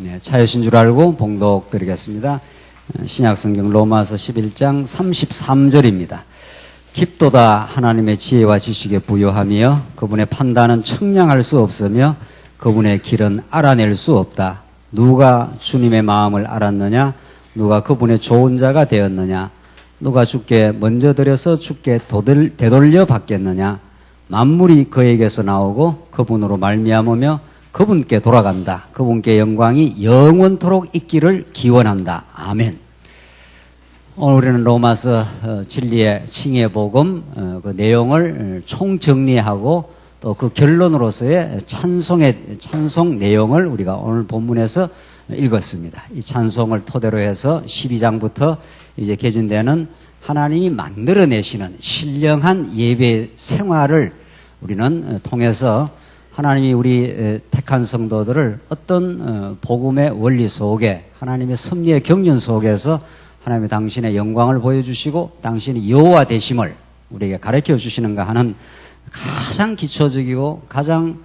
네, 차여신 줄 알고 봉독 드리겠습니다. 신약성경 로마서 11장 33절입니다. 깊도다 하나님의 지혜와 지식에 부요하며 그분의 판단은 측량할 수 없으며 그분의 길은 알아낼 수 없다. 누가 주님의 마음을 알았느냐? 누가 그분의 좋은 자가 되었느냐? 누가 주께 먼저 드려서 주께 되돌려 받겠느냐? 만물이 그에게서 나오고 그분으로 말미암으며 그분께 돌아간다. 그분께 영광이 영원토록 있기를 기원한다. 아멘. 오늘 우리는 로마서 진리의 칭의 복음 그 내용을 총정리하고 또 그 결론으로서의 찬송 내용을 우리가 오늘 본문에서 읽었습니다. 이 찬송을 토대로 해서 12장부터 이제 개진되는 하나님이 만들어내시는 신령한 예배 생활을 우리는 통해서 하나님이 우리 택한 성도들을 어떤 복음의 원리 속에 하나님의 섭리의 경륜 속에서 하나님의 당신의 영광을 보여주시고 당신의 여호와 되심을 우리에게 가르쳐 주시는가 하는 가장 기초적이고 가장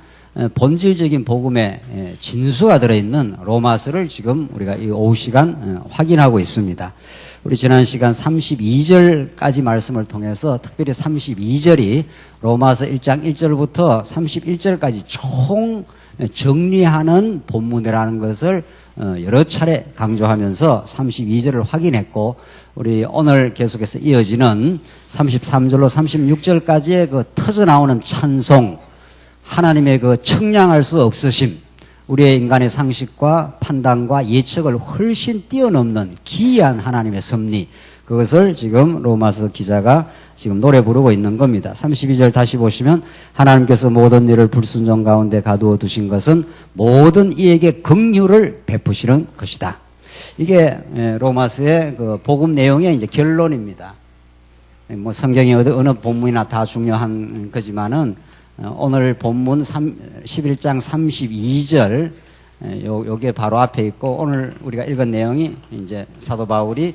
본질적인 복음의 진수가 들어있는 로마서를 지금 우리가 이 오후 시간 확인하고 있습니다. 우리 지난 시간 32절까지 말씀을 통해서 특별히 32절이 로마서 1장 1절부터 31절까지 총 정리하는 본문이라는 것을 여러 차례 강조하면서 32절을 확인했고 우리 오늘 계속해서 이어지는 33절로 36절까지의 그 터져나오는 찬송, 하나님의 그 측량할 수 없으심, 우리의 인간의 상식과 판단과 예측을 훨씬 뛰어넘는 기이한 하나님의 섭리, 그것을 지금 로마서 기자가 지금 노래 부르고 있는 겁니다. 32절 다시 보시면 하나님께서 모든 일을 불순종 가운데 가두어 두신 것은 모든 이에게 긍휼을 베푸시는 것이다. 이게 로마서의 그 복음 내용의 이제 결론입니다. 뭐 성경의 어느 본문이나 다 중요한 거지만은 오늘 본문 11장 32절 요게 바로 앞에 있고 오늘 우리가 읽은 내용이 이제 사도 바울이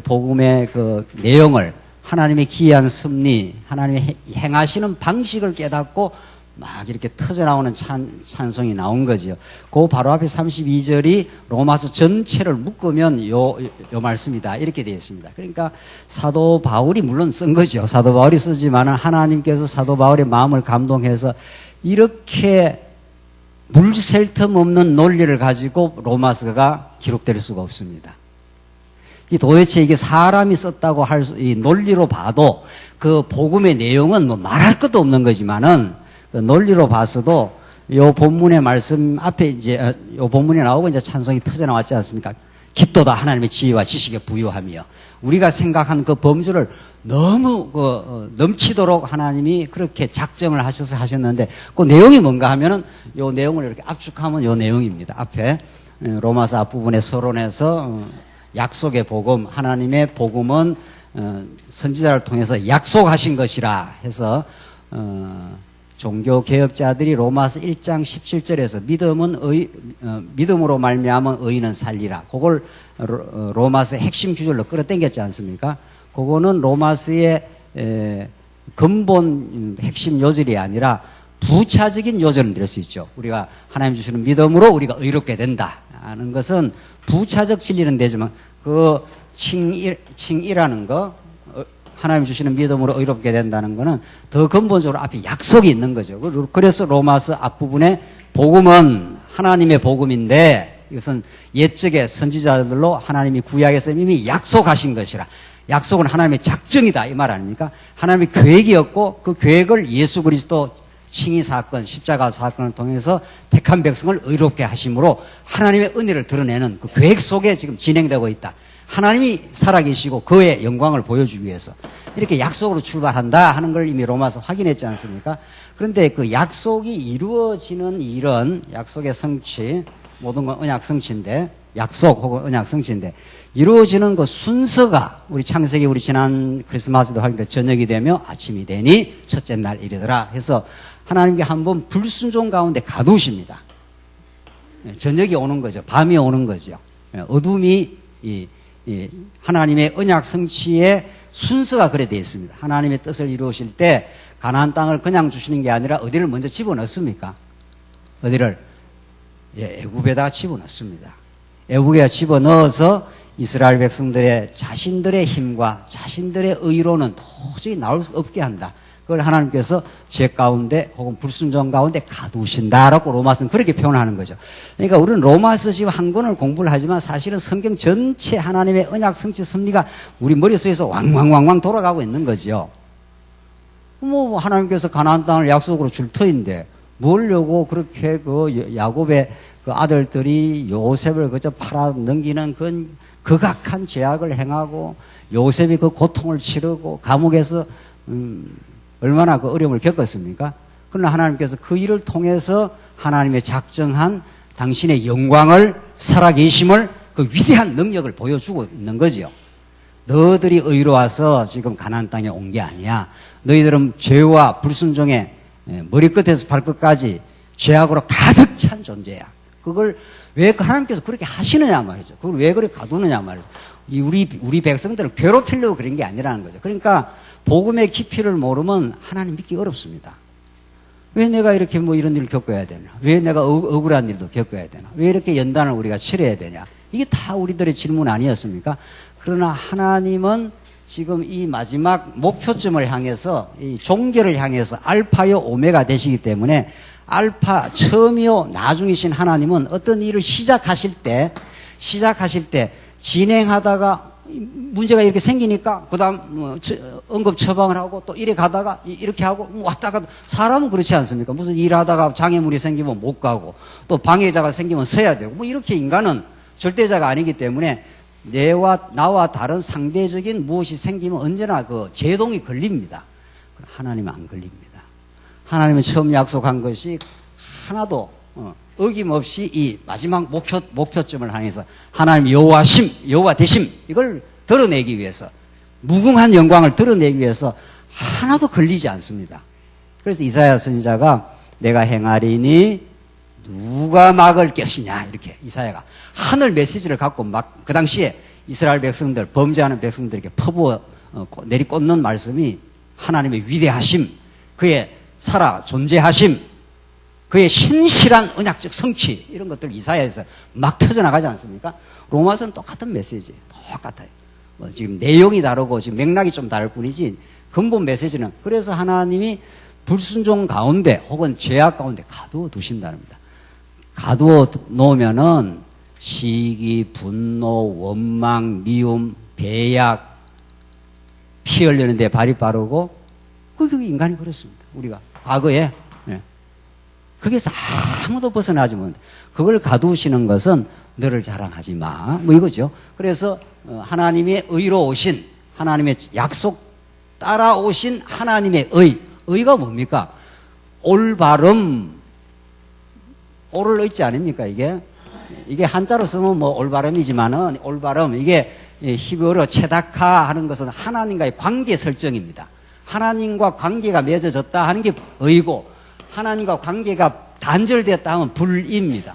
복음의 그 내용을 하나님의 기이한 섭리, 하나님의 행하시는 방식을 깨닫고 막 이렇게 터져나오는 찬송이 나온 거죠. 그 바로 앞에 32절이 로마서 전체를 묶으면 요 말씀이다. 이렇게 되어 있습니다. 그러니까 사도 바울이 물론 쓴 거죠. 사도 바울이 쓰지만은 하나님께서 사도 바울의 마음을 감동해서 이렇게 물샐 틈 없는 논리를 가지고 로마서가 기록될 수가 없습니다. 도대체 이게 사람이 썼다고 할 이 논리로 봐도 그 복음의 내용은 뭐 말할 것도 없는 거지만은 그 논리로 봐서도 요 본문의 말씀 앞에 이제 요 본문이 나오고 이제 찬송이 터져 나왔지 않습니까? 깊도다 하나님의 지혜와 지식에 부요하며 우리가 생각한 그 범주를 너무 넘치도록 하나님이 그렇게 작정을 하셔서 하셨는데 그 내용이 뭔가 하면은 요 내용을 이렇게 압축하면 요 내용입니다. 앞에 로마서 앞부분에 서론에서 약속의 복음, 하나님의 복음은 선지자를 통해서 약속하신 것이라 해서 종교 개혁자들이 로마서 1장 17절에서 믿음으로 말미암은 의인은 살리라. 그걸 로마서의 핵심 구절로 끌어당겼지 않습니까? 그거는 로마서의 근본 핵심 요절이 아니라 부차적인 요절은 될 수 있죠. 우리가 하나님 주시는 믿음으로 우리가 의롭게 된다 하는 것은 부차적 진리는 되지만 그 칭이라는 거 하나님 주시는 믿음으로 의롭게 된다는 거는 더 근본적으로 앞에 약속이 있는 거죠. 그래서 로마서 앞부분에 복음은 하나님의 복음인데 이것은 옛적의 선지자들로 하나님이 구약에서 이미 약속하신 것이라. 약속은 하나님의 작정이다 이 말 아닙니까? 하나님의 계획이었고 그 계획을 예수 그리스도 칭의 사건, 십자가 사건을 통해서 택한 백성을 의롭게 하심으로 하나님의 은혜를 드러내는 그 계획 속에 지금 진행되고 있다. 하나님이 살아계시고 그의 영광을 보여주기 위해서 이렇게 약속으로 출발한다 하는 걸 이미 로마서 확인했지 않습니까? 그런데 그 약속이 이루어지는 일은 약속의 성취, 모든 건 언약 성취인데 약속 혹은 언약 성취인데 이루어지는 그 순서가 우리 창세기 우리 지난 크리스마스도 확인돼 저녁이 되며 아침이 되니 첫째 날 이르더라 해서 하나님께 한번 불순종 가운데 가두십니다. 저녁이 오는 거죠. 밤이 오는 거죠. 어둠이 하나님의 언약 성취의 순서가 그래 되어 있습니다. 하나님의 뜻을 이루실 때 가나안 땅을 그냥 주시는 게 아니라 어디를 먼저 집어넣습니까? 어디를? 예, 애굽에다가 집어넣습니다. 애국에 집어넣어서 이스라엘 백성들의 자신들의 힘과 자신들의 의로는 도저히 나올 수 없게 한다. 그걸 하나님께서 죄 가운데 혹은 불순종 가운데 가두신다라고 로마서는 그렇게 표현하는 거죠. 그러니까 우리는 로마서 지금 한 권을 공부를 하지만 사실은 성경 전체 하나님의 언약 성취 섭리가 우리 머릿속에서 왕왕왕왕 돌아가고 있는 거죠. 뭐 하나님께서 가나안 땅을 약속으로 줄 터인데 뭘려고 그렇게 그 야곱의 그 아들들이 요셉을 그저 팔아 넘기는 그 극악한 죄악을 행하고 요셉이 그 고통을 치르고 감옥에서 얼마나 그 어려움을 겪었습니까? 그러나 하나님께서 그 일을 통해서 하나님의 작정한 당신의 영광을 살아계심을 그 위대한 능력을 보여주고 있는 거지요. 너희들이 의로워서 지금 가나안 땅에 온 게 아니야. 너희들은 죄와 불순종의 머리끝에서 발끝까지 죄악으로 가득 찬 존재야. 그걸 왜 하나님께서 그렇게 하시느냐 말이죠. 그걸 왜 그렇게 가두느냐 말이죠. 우리 백성들을 괴롭히려고 그런 게 아니라는 거죠. 그러니까 복음의 깊이를 모르면 하나님 믿기 어렵습니다. 왜 내가 이렇게 뭐 이런 일을 겪어야 되나? 왜 내가 억울한 일도 겪어야 되나? 왜 이렇게 연단을 우리가 치러야 되냐? 이게 다 우리들의 질문 아니었습니까? 그러나 하나님은 지금 이 마지막 목표점을 향해서 이 종결을 향해서 알파요 오메가 되시기 때문에 알파 처음이요 나중이신 하나님은 어떤 일을 시작하실 때 진행하다가 문제가 이렇게 생기니까 그다음 응급 처방을 하고 또 이래 가다가 이렇게 하고 왔다 갔다 사람은 그렇지 않습니까? 무슨 일하다가 장애물이 생기면 못 가고 또 방해자가 생기면 서야 되고 뭐 이렇게 인간은 절대자가 아니기 때문에 나와 다른 상대적인 무엇이 생기면 언제나 그 제동이 걸립니다. 하나님은 안 걸립니다. 하나님은 처음 약속한 것이 하나도 어김없이 이 마지막 목표점을 향해서 하나님 여호와 되심 이걸 드러내기 위해서 무궁한 영광을 드러내기 위해서 하나도 걸리지 않습니다. 그래서 이사야 선지자가 내가 행하리니 누가 막을 것이냐 이렇게 이사야가 하늘 메시지를 갖고 막 그 당시에 이스라엘 백성들 범죄하는 백성들에게 퍼부어 내리꽂는 말씀이 하나님의 위대하심 그의 살아 존재하심 그의 신실한 언약적 성취 이런 것들 이사야에서 막 터져나가지 않습니까? 로마서는 똑같은 메시지 똑같아요. 뭐 지금 내용이 다르고 지금 맥락이 좀 다를 뿐이지 근본 메시지는 그래서 하나님이 불순종 가운데 혹은 죄악 가운데 가두어 두신다는 겁니다. 가두어 놓으면은 시기, 분노, 원망, 미움, 배약, 피 흘리는데 발이 빠르고 그게 인간이 그렇습니다. 우리가 과거에 거기서 아무도 벗어나지 못해. 그걸 가두시는 것은 너를 자랑하지 마. 뭐 이거죠. 그래서 하나님의 의로우신 하나님의 약속 따라오신 하나님의 의가 뭡니까? 올바름 올을 의지 아닙니까 이게 한자로 쓰면 뭐 올바름이지만은 올바름 이게 히브리어 체다카 하는 것은 하나님과의 관계 설정입니다. 하나님과 관계가 맺어졌다 하는 게 의고 하나님과 관계가 단절됐다 하면 불입니다.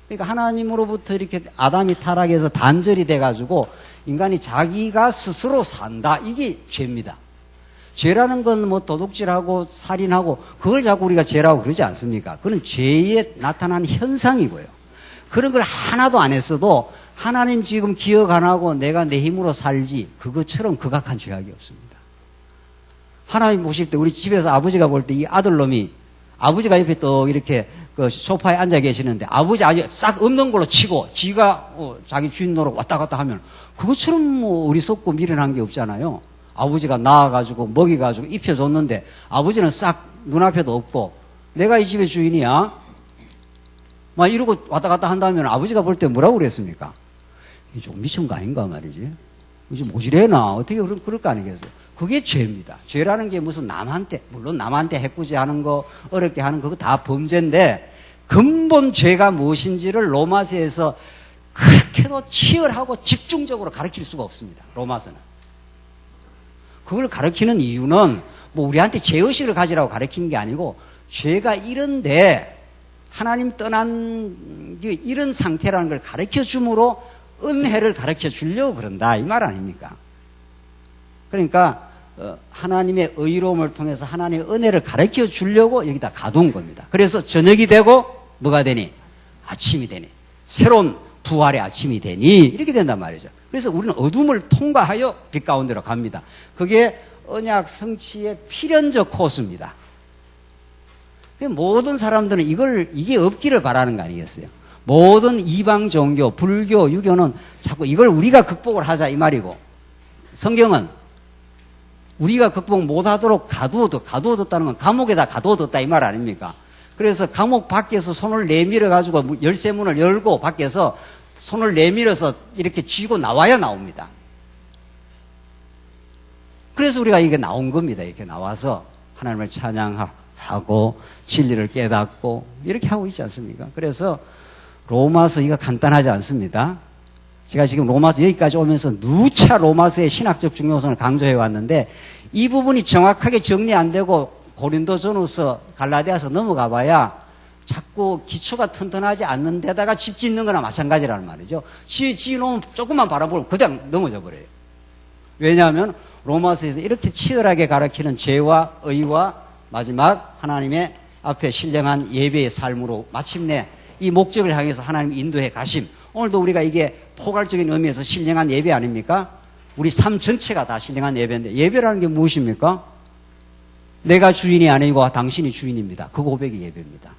그러니까 하나님으로부터 이렇게 아담이 타락해서 단절이 돼가지고 인간이 자기가 스스로 산다. 이게 죄입니다. 죄라는 건 뭐 도둑질하고 살인하고 그걸 자꾸 우리가 죄라고 그러지 않습니까? 그건 죄에 나타난 현상이고요. 그런 걸 하나도 안 했어도 하나님 지금 기억 안 하고 내가 내 힘으로 살지 그것처럼 극악한 죄악이 없습니다. 하나님 보실 때 우리 집에서 아버지가 볼 때 이 아들놈이 아버지가 옆에 또 이렇게 그 소파에 앉아 계시는데 아버지 아주 싹 없는 걸로 치고 지가 자기 주인 노릇 왔다 갔다 하면 그것처럼 뭐 어리석고 미련한 게 없잖아요. 아버지가 낳아가지고 먹여가지고 입혀줬는데 아버지는 싹 눈앞에도 없고 내가 이 집의 주인이야 막 이러고 왔다 갔다 한다면 아버지가 볼 때 뭐라고 그랬습니까? 이게 좀 미친 거 아닌가 말이지. 이제 모질해나 어떻게 그럴 거 아니겠어요? 그게 죄입니다. 죄라는 게 무슨 물론 남한테 해코지하는 거 어렵게 하는 거 그거 다 범죄인데 근본 죄가 무엇인지를 로마서에서 그렇게도 치열하고 집중적으로 가르칠 수가 없습니다. 로마서는. 그걸 가르치는 이유는 뭐 우리한테 죄의식을 가지라고 가르치는 게 아니고 죄가 이런데 하나님 떠난 이런 상태라는 걸 가르쳐 줌으로 은혜를 가르쳐 주려고 그런다 이 말 아닙니까? 그러니까 하나님의 의로움을 통해서 하나님의 은혜를 가르쳐 주려고 여기다 가둔 겁니다. 그래서 저녁이 되고 뭐가 되니? 아침이 되니. 새로운 부활의 아침이 되니. 이렇게 된단 말이죠. 그래서 우리는 어둠을 통과하여 빛 가운데로 갑니다. 그게 언약 성취의 필연적 코스입니다. 모든 사람들은 이게 없기를 바라는 거 아니겠어요? 모든 이방 종교, 불교, 유교는 자꾸 이걸 우리가 극복을 하자 이 말이고, 성경은 우리가 극복 못하도록 가두어뒀다는 건 감옥에다 가두어뒀다 이 말 아닙니까? 그래서 감옥 밖에서 손을 내밀어 가지고 열쇠문을 열고 밖에서 손을 내밀어서 이렇게 쥐고 나와야 나옵니다. 그래서 우리가 이게 나온 겁니다. 이렇게 나와서 하나님을 찬양하고 진리를 깨닫고 이렇게 하고 있지 않습니까? 그래서 로마서 이거 간단하지 않습니다. 제가 지금 로마서 여기까지 오면서 누차 로마서의 신학적 중요성을 강조해 왔는데 이 부분이 정확하게 정리 안 되고 고린도전후서 갈라디아서 넘어가 봐야 자꾸 기초가 튼튼하지 않는 데다가 집 짓는 거나 마찬가지라는 말이죠. 지어놓으면 조금만 바라보고 그냥 넘어져 버려요. 왜냐하면 로마서에서 이렇게 치열하게 가르치는 죄와 의와 마지막 하나님의 앞에 신령한 예배의 삶으로 마침내 이 목적을 향해서 하나님 인도해 가심. 오늘도 우리가 이게 포괄적인 의미에서 신령한 예배 아닙니까? 우리 삶 전체가 다 신령한 예배인데 예배라는 게 무엇입니까? 내가 주인이 아니고 당신이 주인입니다. 그 고백이 예배입니다.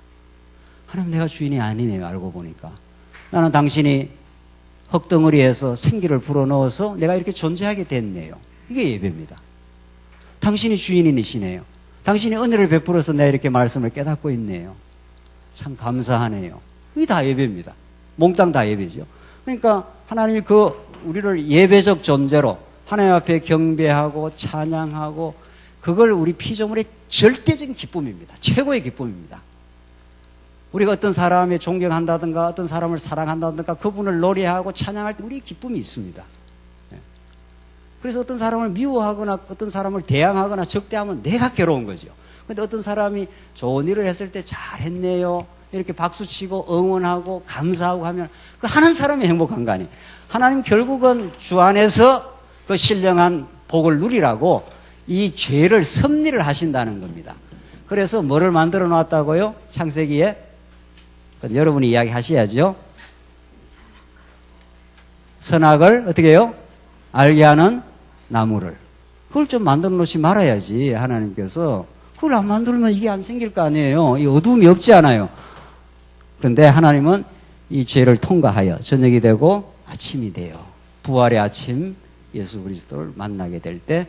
하나님 내가 주인이 아니네요. 알고 보니까. 나는 당신이 흙덩어리에서 생기를 불어넣어서 내가 이렇게 존재하게 됐네요. 이게 예배입니다. 당신이 주인이시네요. 당신이 은혜를 베풀어서 내가 이렇게 말씀을 깨닫고 있네요. 참 감사하네요. 이게 다 예배입니다. 몽땅 다 예배죠. 그러니까 하나님이 우리를 예배적 존재로 하나님 앞에 경배하고 찬양하고 그걸 우리 피조물의 절대적인 기쁨입니다. 최고의 기쁨입니다. 우리가 어떤 사람에 존경한다든가 어떤 사람을 사랑한다든가 그분을 노래하고 찬양할 때 우리 기쁨이 있습니다. 그래서 어떤 사람을 미워하거나 어떤 사람을 대항하거나 적대하면 내가 괴로운 거죠. 근데 어떤 사람이 좋은 일을 했을 때 잘했네요. 이렇게 박수치고 응원하고 감사하고 하면 그 하는 사람이 행복한 거 아니에요. 하나님 결국은 주 안에서 그 신령한 복을 누리라고 이 죄를 섭리를 하신다는 겁니다. 그래서 뭐를 만들어 놨다고요? 창세기에? 여러분이 이야기 하셔야죠. 선악을 어떻게 해요? 알게 하는 나무를. 그걸 좀 만들어 놓지 말아야지 하나님께서. 그걸 안 만들면 이게 안 생길 거 아니에요. 이 어둠이 없지 않아요. 그런데 하나님은 이 죄를 통과하여 저녁이 되고 아침이 돼요. 부활의 아침 예수 그리스도를 만나게 될 때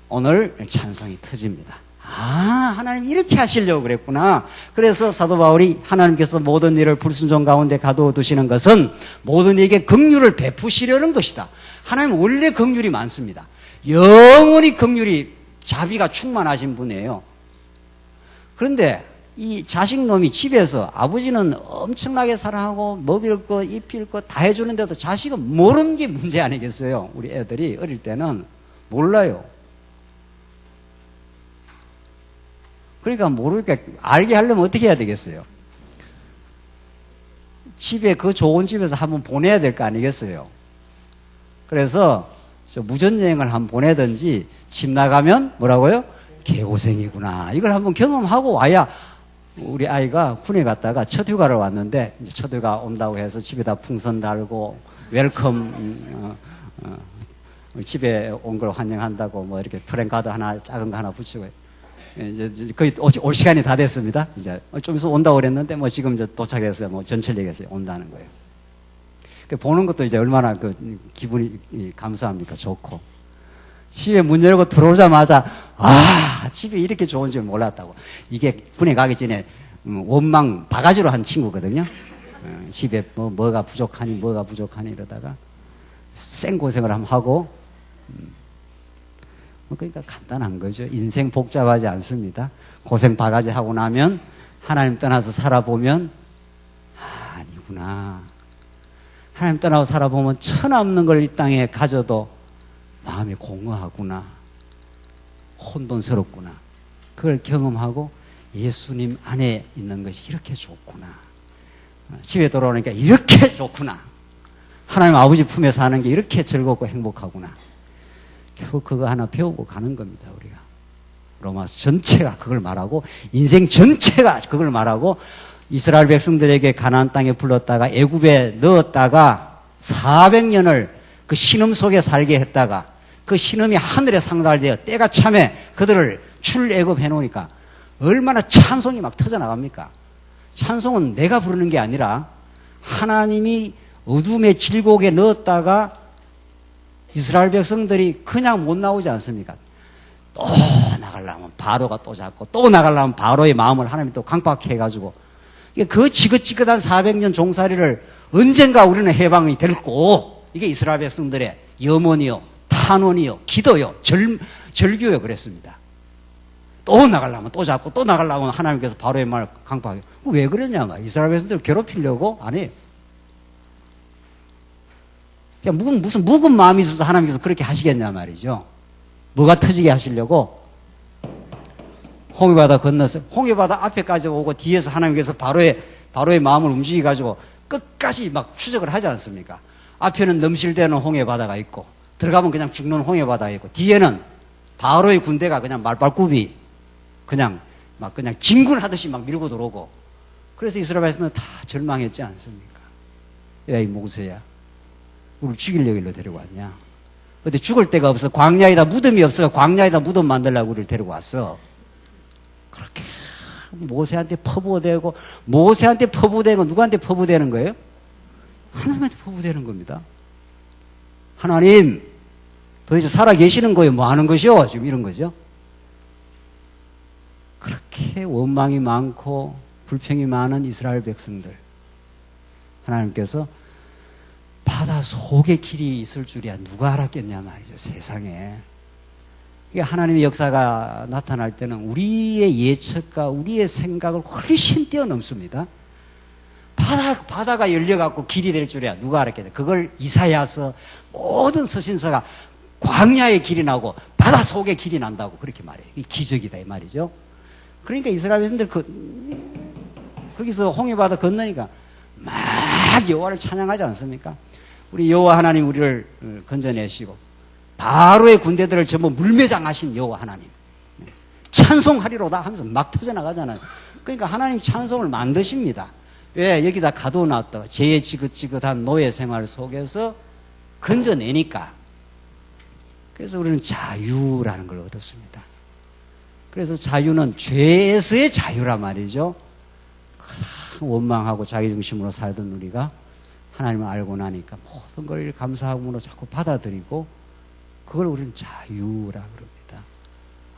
오늘 찬송이 터집니다. 아, 하나님 이렇게 하시려고 그랬구나. 그래서 사도 바울이 하나님께서 모든 일을 불순종 가운데 가두어 두시는 것은 모든 이에게 긍휼을 베푸시려는 것이다. 하나님 원래 긍휼이 많습니다. 영원히 긍휼이 자비가 충만하신 분이에요. 그런데 이 자식놈이 집에서 아버지는 엄청나게 사랑하고 먹일 거 입힐 거 다 해주는데도 자식은 모르는 게 문제 아니겠어요? 우리 애들이 어릴 때는 몰라요. 그러니까 모르니까 알게 하려면 어떻게 해야 되겠어요? 집에 그 좋은 집에서 한번 보내야 될 거 아니겠어요? 그래서 무전여행을 한번 보내든지 집 나가면 뭐라고요? 개고생이구나. 이걸 한번 경험하고 와야 우리 아이가 군에 갔다가 첫 휴가를 왔는데 이제 첫 휴가 온다고 해서 집에다 풍선 달고 웰컴 집에 온 걸 환영한다고 뭐 이렇게 프랭카드 하나 작은 거 하나 붙이고 이제 거의 올 시간이 다 됐습니다. 이제 좀 있어 온다고 그랬는데 뭐 지금 이제 도착해서 뭐 전철역에서 온다는 거예요. 보는 것도 이제 얼마나 그 기분이 감사합니까? 좋고. 집에 문 열고 들어오자마자 아, 집에 이렇게 좋은 줄 몰랐다고. 이게 군에 가기 전에 원망 바가지로 한 친구거든요. 집에 뭐가 부족하니 이러다가 생고생을 한번 하고 그러니까 간단한 거죠. 인생 복잡하지 않습니다. 고생 바가지 하고 나면 하나님 떠나서 살아보면 아니구나. 하나님 떠나고 살아보면 천하 없는 걸 이 땅에 가져도 마음이 공허하구나. 혼돈스럽구나. 그걸 경험하고 예수님 안에 있는 것이 이렇게 좋구나. 집에 돌아오니까 이렇게 좋구나. 하나님 아버지 품에 사는 게 이렇게 즐겁고 행복하구나. 결국 그거 하나 배우고 가는 겁니다, 우리가. 로마서 전체가 그걸 말하고 인생 전체가 그걸 말하고 이스라엘 백성들에게 가나안 땅에 불렀다가 애굽에 넣었다가 400년을 그 신음 속에 살게 했다가 그 신음이 하늘에 상달되어 때가 참에 그들을 출애굽해 놓으니까 얼마나 찬송이 막 터져나갑니까? 찬송은 내가 부르는 게 아니라 하나님이 어둠의 질곡에 넣었다가 이스라엘 백성들이 그냥 못 나오지 않습니까? 또 나가려면 바로가 또 잡고 또 나가려면 바로의 마음을 하나님이 또 강박해가지고 그 지긋지긋한 400년 종살이를 언젠가 우리는 해방이 될고 이게 이스라엘 백성들의 염원이요 탄원이요 기도요 절규요 그랬습니다. 또 나가려면 또 잡고 또 나가려면 하나님께서 바로의 말을 강박해. 왜 그랬냐 말이야. 이스라엘 백성들을 괴롭히려고 안 해요. 그냥 무슨 묵은 마음이 있어서 하나님께서 그렇게 하시겠냐 말이죠. 뭐가 터지게 하시려고 홍해바다 건너서 홍해바다 앞에까지 오고 뒤에서 하나님께서 바로의 마음을 움직여 가지고 끝까지 막 추적을 하지 않습니까? 앞에는 넘실대는 홍해바다가 있고 들어가면 그냥 죽는 홍해바다가 있고 뒤에는 바로의 군대가 그냥 말발굽이 그냥 진군하듯이 막 밀고 들어오고 그래서 이스라엘 백성은 다 절망했지 않습니까? 야, 이 모세야, 우리를 죽이려고 일로 데리고 왔냐? 근데 죽을 데가 없어. 광야에다 무덤이 없어. 광야에다 무덤 만들려고 우리를 데리고 왔어. 그렇게 모세한테 퍼부어대고 모세한테 퍼부어대는 건 누구한테 퍼부어대는 거예요? 하나님한테 퍼부어대는 겁니다. 하나님 도대체 살아 계시는 거예요? 뭐 하는 것이요? 지금 이런 거죠. 그렇게 원망이 많고 불평이 많은 이스라엘 백성들 하나님께서 바다 속에 길이 있을 줄이야 누가 알았겠냐 말이죠. 세상에. 이게 하나님의 역사가 나타날 때는 우리의 예측과 우리의 생각을 훨씬 뛰어넘습니다. 바다가 열려갖고 길이 될 줄이야 누가 알았겠냐. 그걸 이사야서 모든 서신서가 광야에 길이 나고 바다 속에 길이 난다고 그렇게 말해요. 이게 기적이다 이 말이죠. 그러니까 이스라엘 백성들 거기서 홍해바다 건너니까 막 여호와를 찬양하지 않습니까? 우리 여호와 하나님 우리를 건져내시고 바로의 군대들을 전부 물매장하신 여호와 하나님 찬송하리로다 하면서 막 터져나가잖아요. 그러니까 하나님 찬송을 만드십니다. 왜? 여기다 가둬놨다가 죄의 지긋지긋한 노예 생활 속에서 건져내니까. 그래서 우리는 자유라는 걸 얻었습니다. 그래서 자유는 죄에서의 자유란 말이죠. 원망하고 자기중심으로 살던 우리가 하나님을 알고 나니까 모든 걸 감사함으로 자꾸 받아들이고 그걸 우리는 자유라 그럽니다.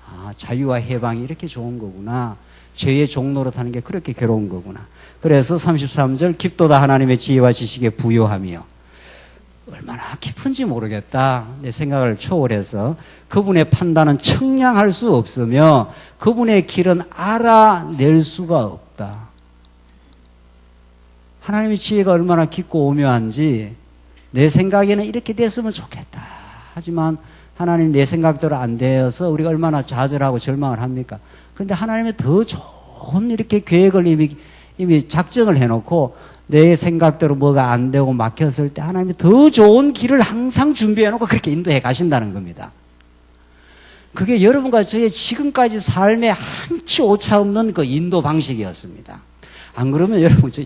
아, 자유와 해방이 이렇게 좋은 거구나. 죄의 종노릇 하는 게 그렇게 괴로운 거구나. 그래서 33절 깊도다 하나님의 지혜와 지식에 부요하며 얼마나 깊은지 모르겠다. 내 생각을 초월해서 그분의 판단은 청량할 수 없으며 그분의 길은 알아낼 수가 없다. 하나님의 지혜가 얼마나 깊고 오묘한지 내 생각에는 이렇게 됐으면 좋겠다. 하지만 하나님 내 생각대로 안 되어서 우리가 얼마나 좌절하고 절망을 합니까? 그런데 하나님의 더 좋은 이렇게 계획을 이미 작정을 해놓고 내 생각대로 뭐가 안 되고 막혔을 때 하나님이 더 좋은 길을 항상 준비해놓고 그렇게 인도해 가신다는 겁니다. 그게 여러분과 저의 지금까지 삶에 한치 오차 없는 그 인도 방식이었습니다. 안 그러면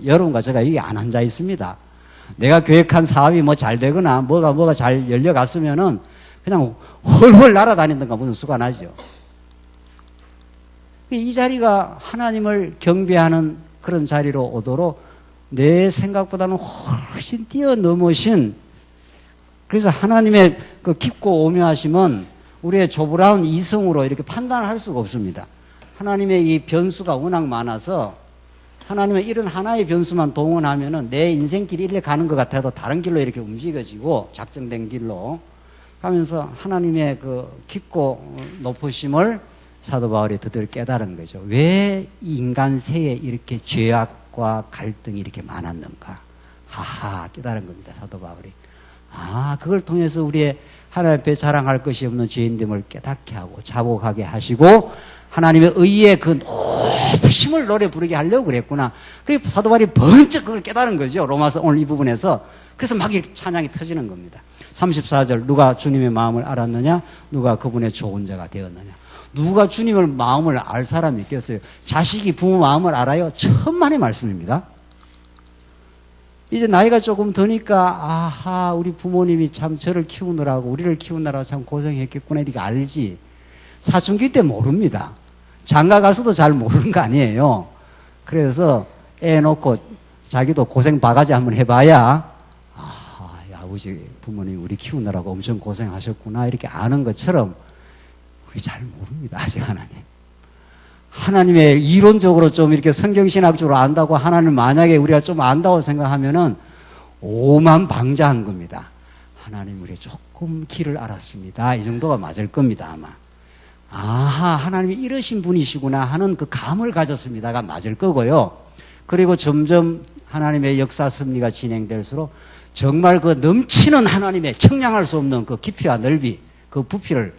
여러분과 제가 여기 안 앉아 있습니다. 내가 계획한 사업이 뭐 잘 되거나 뭐가 잘 열려갔으면은 그냥 헐헐 날아다니던가 무슨 수가 나죠. 이 자리가 하나님을 경배하는 그런 자리로 오도록 내 생각보다는 훨씬 뛰어넘으신, 그래서 하나님의 그 깊고 오묘하심은 우리의 조브라운 이성으로 이렇게 판단을 할 수가 없습니다. 하나님의 이 변수가 워낙 많아서 하나님의 이런 하나의 변수만 동원하면은 내 인생길이 일리 가는 것 같아도 다른 길로 이렇게 움직여지고 작정된 길로 하면서 하나님의 그 깊고 높으심을 사도 바울이 드디어 깨달은 거죠. 왜 인간 세에 이렇게 죄악과 갈등이 이렇게 많았는가? 하하, 깨달은 겁니다, 사도 바울이. 아, 그걸 통해서 우리의 하나님 앞에 자랑할 것이 없는 죄인됨을 깨닫게 하고 자복하게 하시고 하나님의 의의 그 높으심을 노래 부르게 하려고 그랬구나. 그게 사도 바울이 번쩍 그걸 깨달은 거죠. 로마서 오늘 이 부분에서. 그래서 막 이렇게 찬양이 터지는 겁니다. 34절 누가 주님의 마음을 알았느냐? 누가 그분의 좋은 자가 되었느냐? 누가 주님을 마음을 알 사람이 있겠어요? 자식이 부모 마음을 알아요? 천만의 말씀입니다. 이제 나이가 조금 드니까 아하 우리 부모님이 참 저를 키우느라고 우리를 키우느라고 참 고생했겠구나 이렇게 알지. 사춘기 때 모릅니다. 장가 가서도 잘 모르는 거 아니에요. 그래서 애 놓고 자기도 고생 바가지 한번 해봐야 아하 아버지 부모님 우리 키우느라고 엄청 고생하셨구나 이렇게 아는 것처럼 우리 잘 모릅니다. 아직 하나님의 이론적으로 좀 이렇게 성경신학적으로 안다고 하나님 만약에 우리가 좀 안다고 생각하면은 오만방자한 겁니다. 하나님 우리 조금 길을 알았습니다. 이 정도가 맞을 겁니다 아마. 아하 하나님이 이러신 분이시구나 하는 그 감을 가졌습니다가 맞을 거고요. 그리고 점점 하나님의 역사 섭리가 진행될수록 정말 그 넘치는 하나님의 청량할 수 없는 그 깊이와 넓이 그 부피를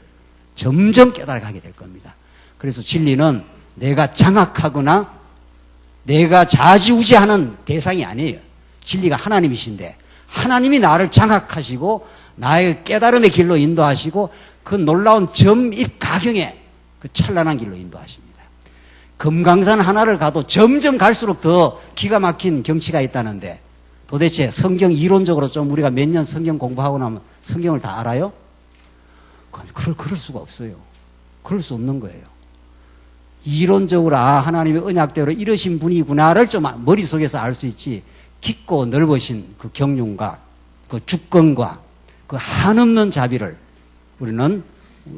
점점 깨달아가게 될 겁니다. 그래서 진리는 내가 장악하거나 내가 좌지우지하는 대상이 아니에요. 진리가 하나님이신데 하나님이 나를 장악하시고 나의 깨달음의 길로 인도하시고 그 놀라운 점입가경의 그 찬란한 길로 인도하십니다. 금강산 하나를 가도 점점 갈수록 더 기가 막힌 경치가 있다는데 도대체 성경 이론적으로 좀 우리가 몇 년 성경 공부하고 나면 성경을 다 알아요? 그럴 수가 없어요. 그럴 수 없는 거예요. 이론적으로 하나님의 언약대로 이러신 분이구나를 좀 머릿속에서 알 수 있지 깊고 넓으신 그 경륜과 그 주권과 그 한없는 자비를 우리는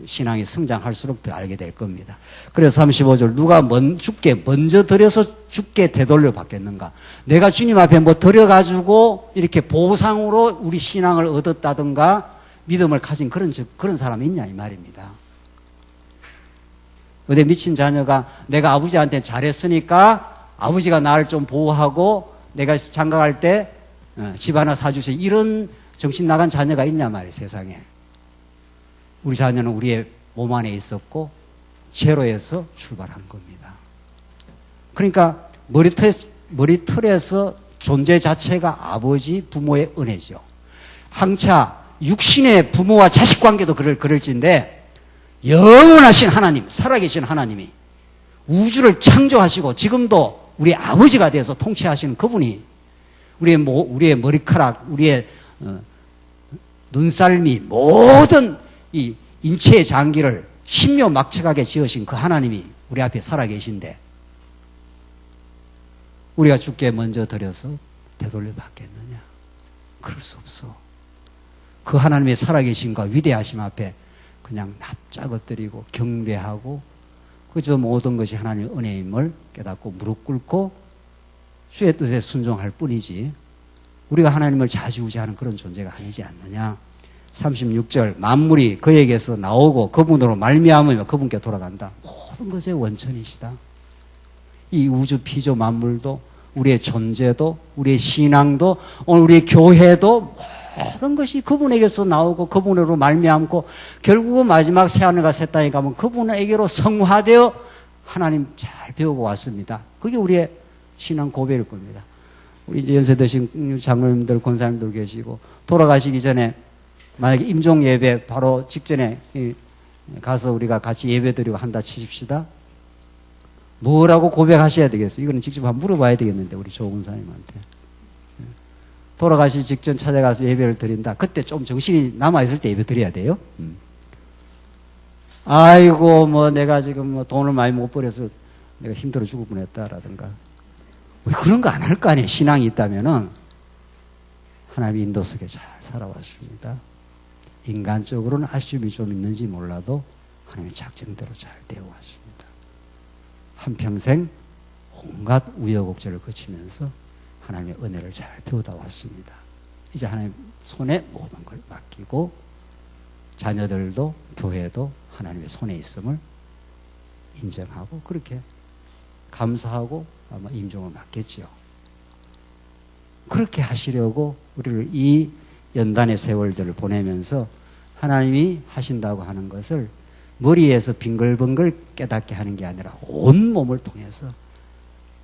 신앙이 성장할수록 더 알게 될 겁니다. 그래서 35절 누가 주께 먼저 드려서 주께 되돌려 받겠는가. 내가 주님 앞에 뭐 드려가지고 이렇게 보상으로 우리 신앙을 얻었다든가 믿음을 가진 그런 사람이 있냐 이 말입니다. 어디 미친 자녀가 내가 아버지한테 잘했으니까 아버지가 나를 좀 보호하고 내가 장가갈 때 집 하나 사주세요. 이런 정신 나간 자녀가 있냐 말이에요 세상에. 우리 자녀는 우리의 몸 안에 있었고 제로에서 출발한 겁니다. 그러니까 머리털에서 존재 자체가 아버지 부모의 은혜죠. 항차 육신의 부모와 자식 관계도 그럴진데 영원하신 하나님, 살아계신 하나님이 우주를 창조하시고 지금도 우리 아버지가 되어서 통치하시는 그분이 우리의 머리카락, 우리의 눈썰미, 모든 이 인체의 장기를 신묘막측하게 지으신 그 하나님이 우리 앞에 살아계신데 우리가 주께 먼저 드려서 되돌려 받겠느냐? 그럴 수 없어. 그 하나님의 살아계심과 위대하심 앞에 그냥 납작 엎드리고 경배하고 그저 모든 것이 하나님의 은혜임을 깨닫고 무릎 꿇고 주의 뜻에 순종할 뿐이지 우리가 하나님을 좌지우지하는 그런 존재가 아니지 않느냐. 36절 만물이 그에게서 나오고 그분으로 말미암으며 그분께 돌아간다. 모든 것의 원천이시다. 이 우주 피조 만물도 우리의 존재도 우리의 신앙도 오늘 우리의 교회도 모든 것이 그분에게서 나오고 그분으로 말미암고 결국은 마지막 새하늘과 새 땅에 가면 그분에게로 성화되어 하나님 잘 배우고 왔습니다. 그게 우리의 신앙 고백일 겁니다. 우리 이제 연세 드신 장로님들 권사님들 계시고 돌아가시기 전에 만약에 임종 예배 바로 직전에 가서 우리가 같이 예배 드리고 한다 치십시다. 뭐라고 고백하셔야 되겠어요? 이거는 직접 한번 물어봐야 되겠는데 우리 조 권사님한테. 돌아가시 직전 찾아가서 예배를 드린다. 그때 좀 정신이 남아있을 때 예배 드려야 돼요. 아이고 뭐 내가 지금 뭐 돈을 많이 못 벌여서 내가 힘들어 죽을 뻔했다라든가 왜 그런 거 안 할 거 아니에요. 신앙이 있다면은 하나님의 인도 속에 잘 살아왔습니다. 인간적으로는 아쉬움이 좀 있는지 몰라도 하나님의 작정대로 잘 되어왔습니다. 한평생 온갖 우여곡절을 거치면서 하나님의 은혜를 잘 배우다 왔습니다. 이제 하나님 손에 모든 걸 맡기고 자녀들도 교회도 하나님의 손에 있음을 인정하고 그렇게 감사하고 아마 임종을 맡겠지요. 그렇게 하시려고 우리를 이 연단의 세월들을 보내면서 하나님이 하신다고 하는 것을 머리에서 빙글빙글 깨닫게 하는 게 아니라 온 몸을 통해서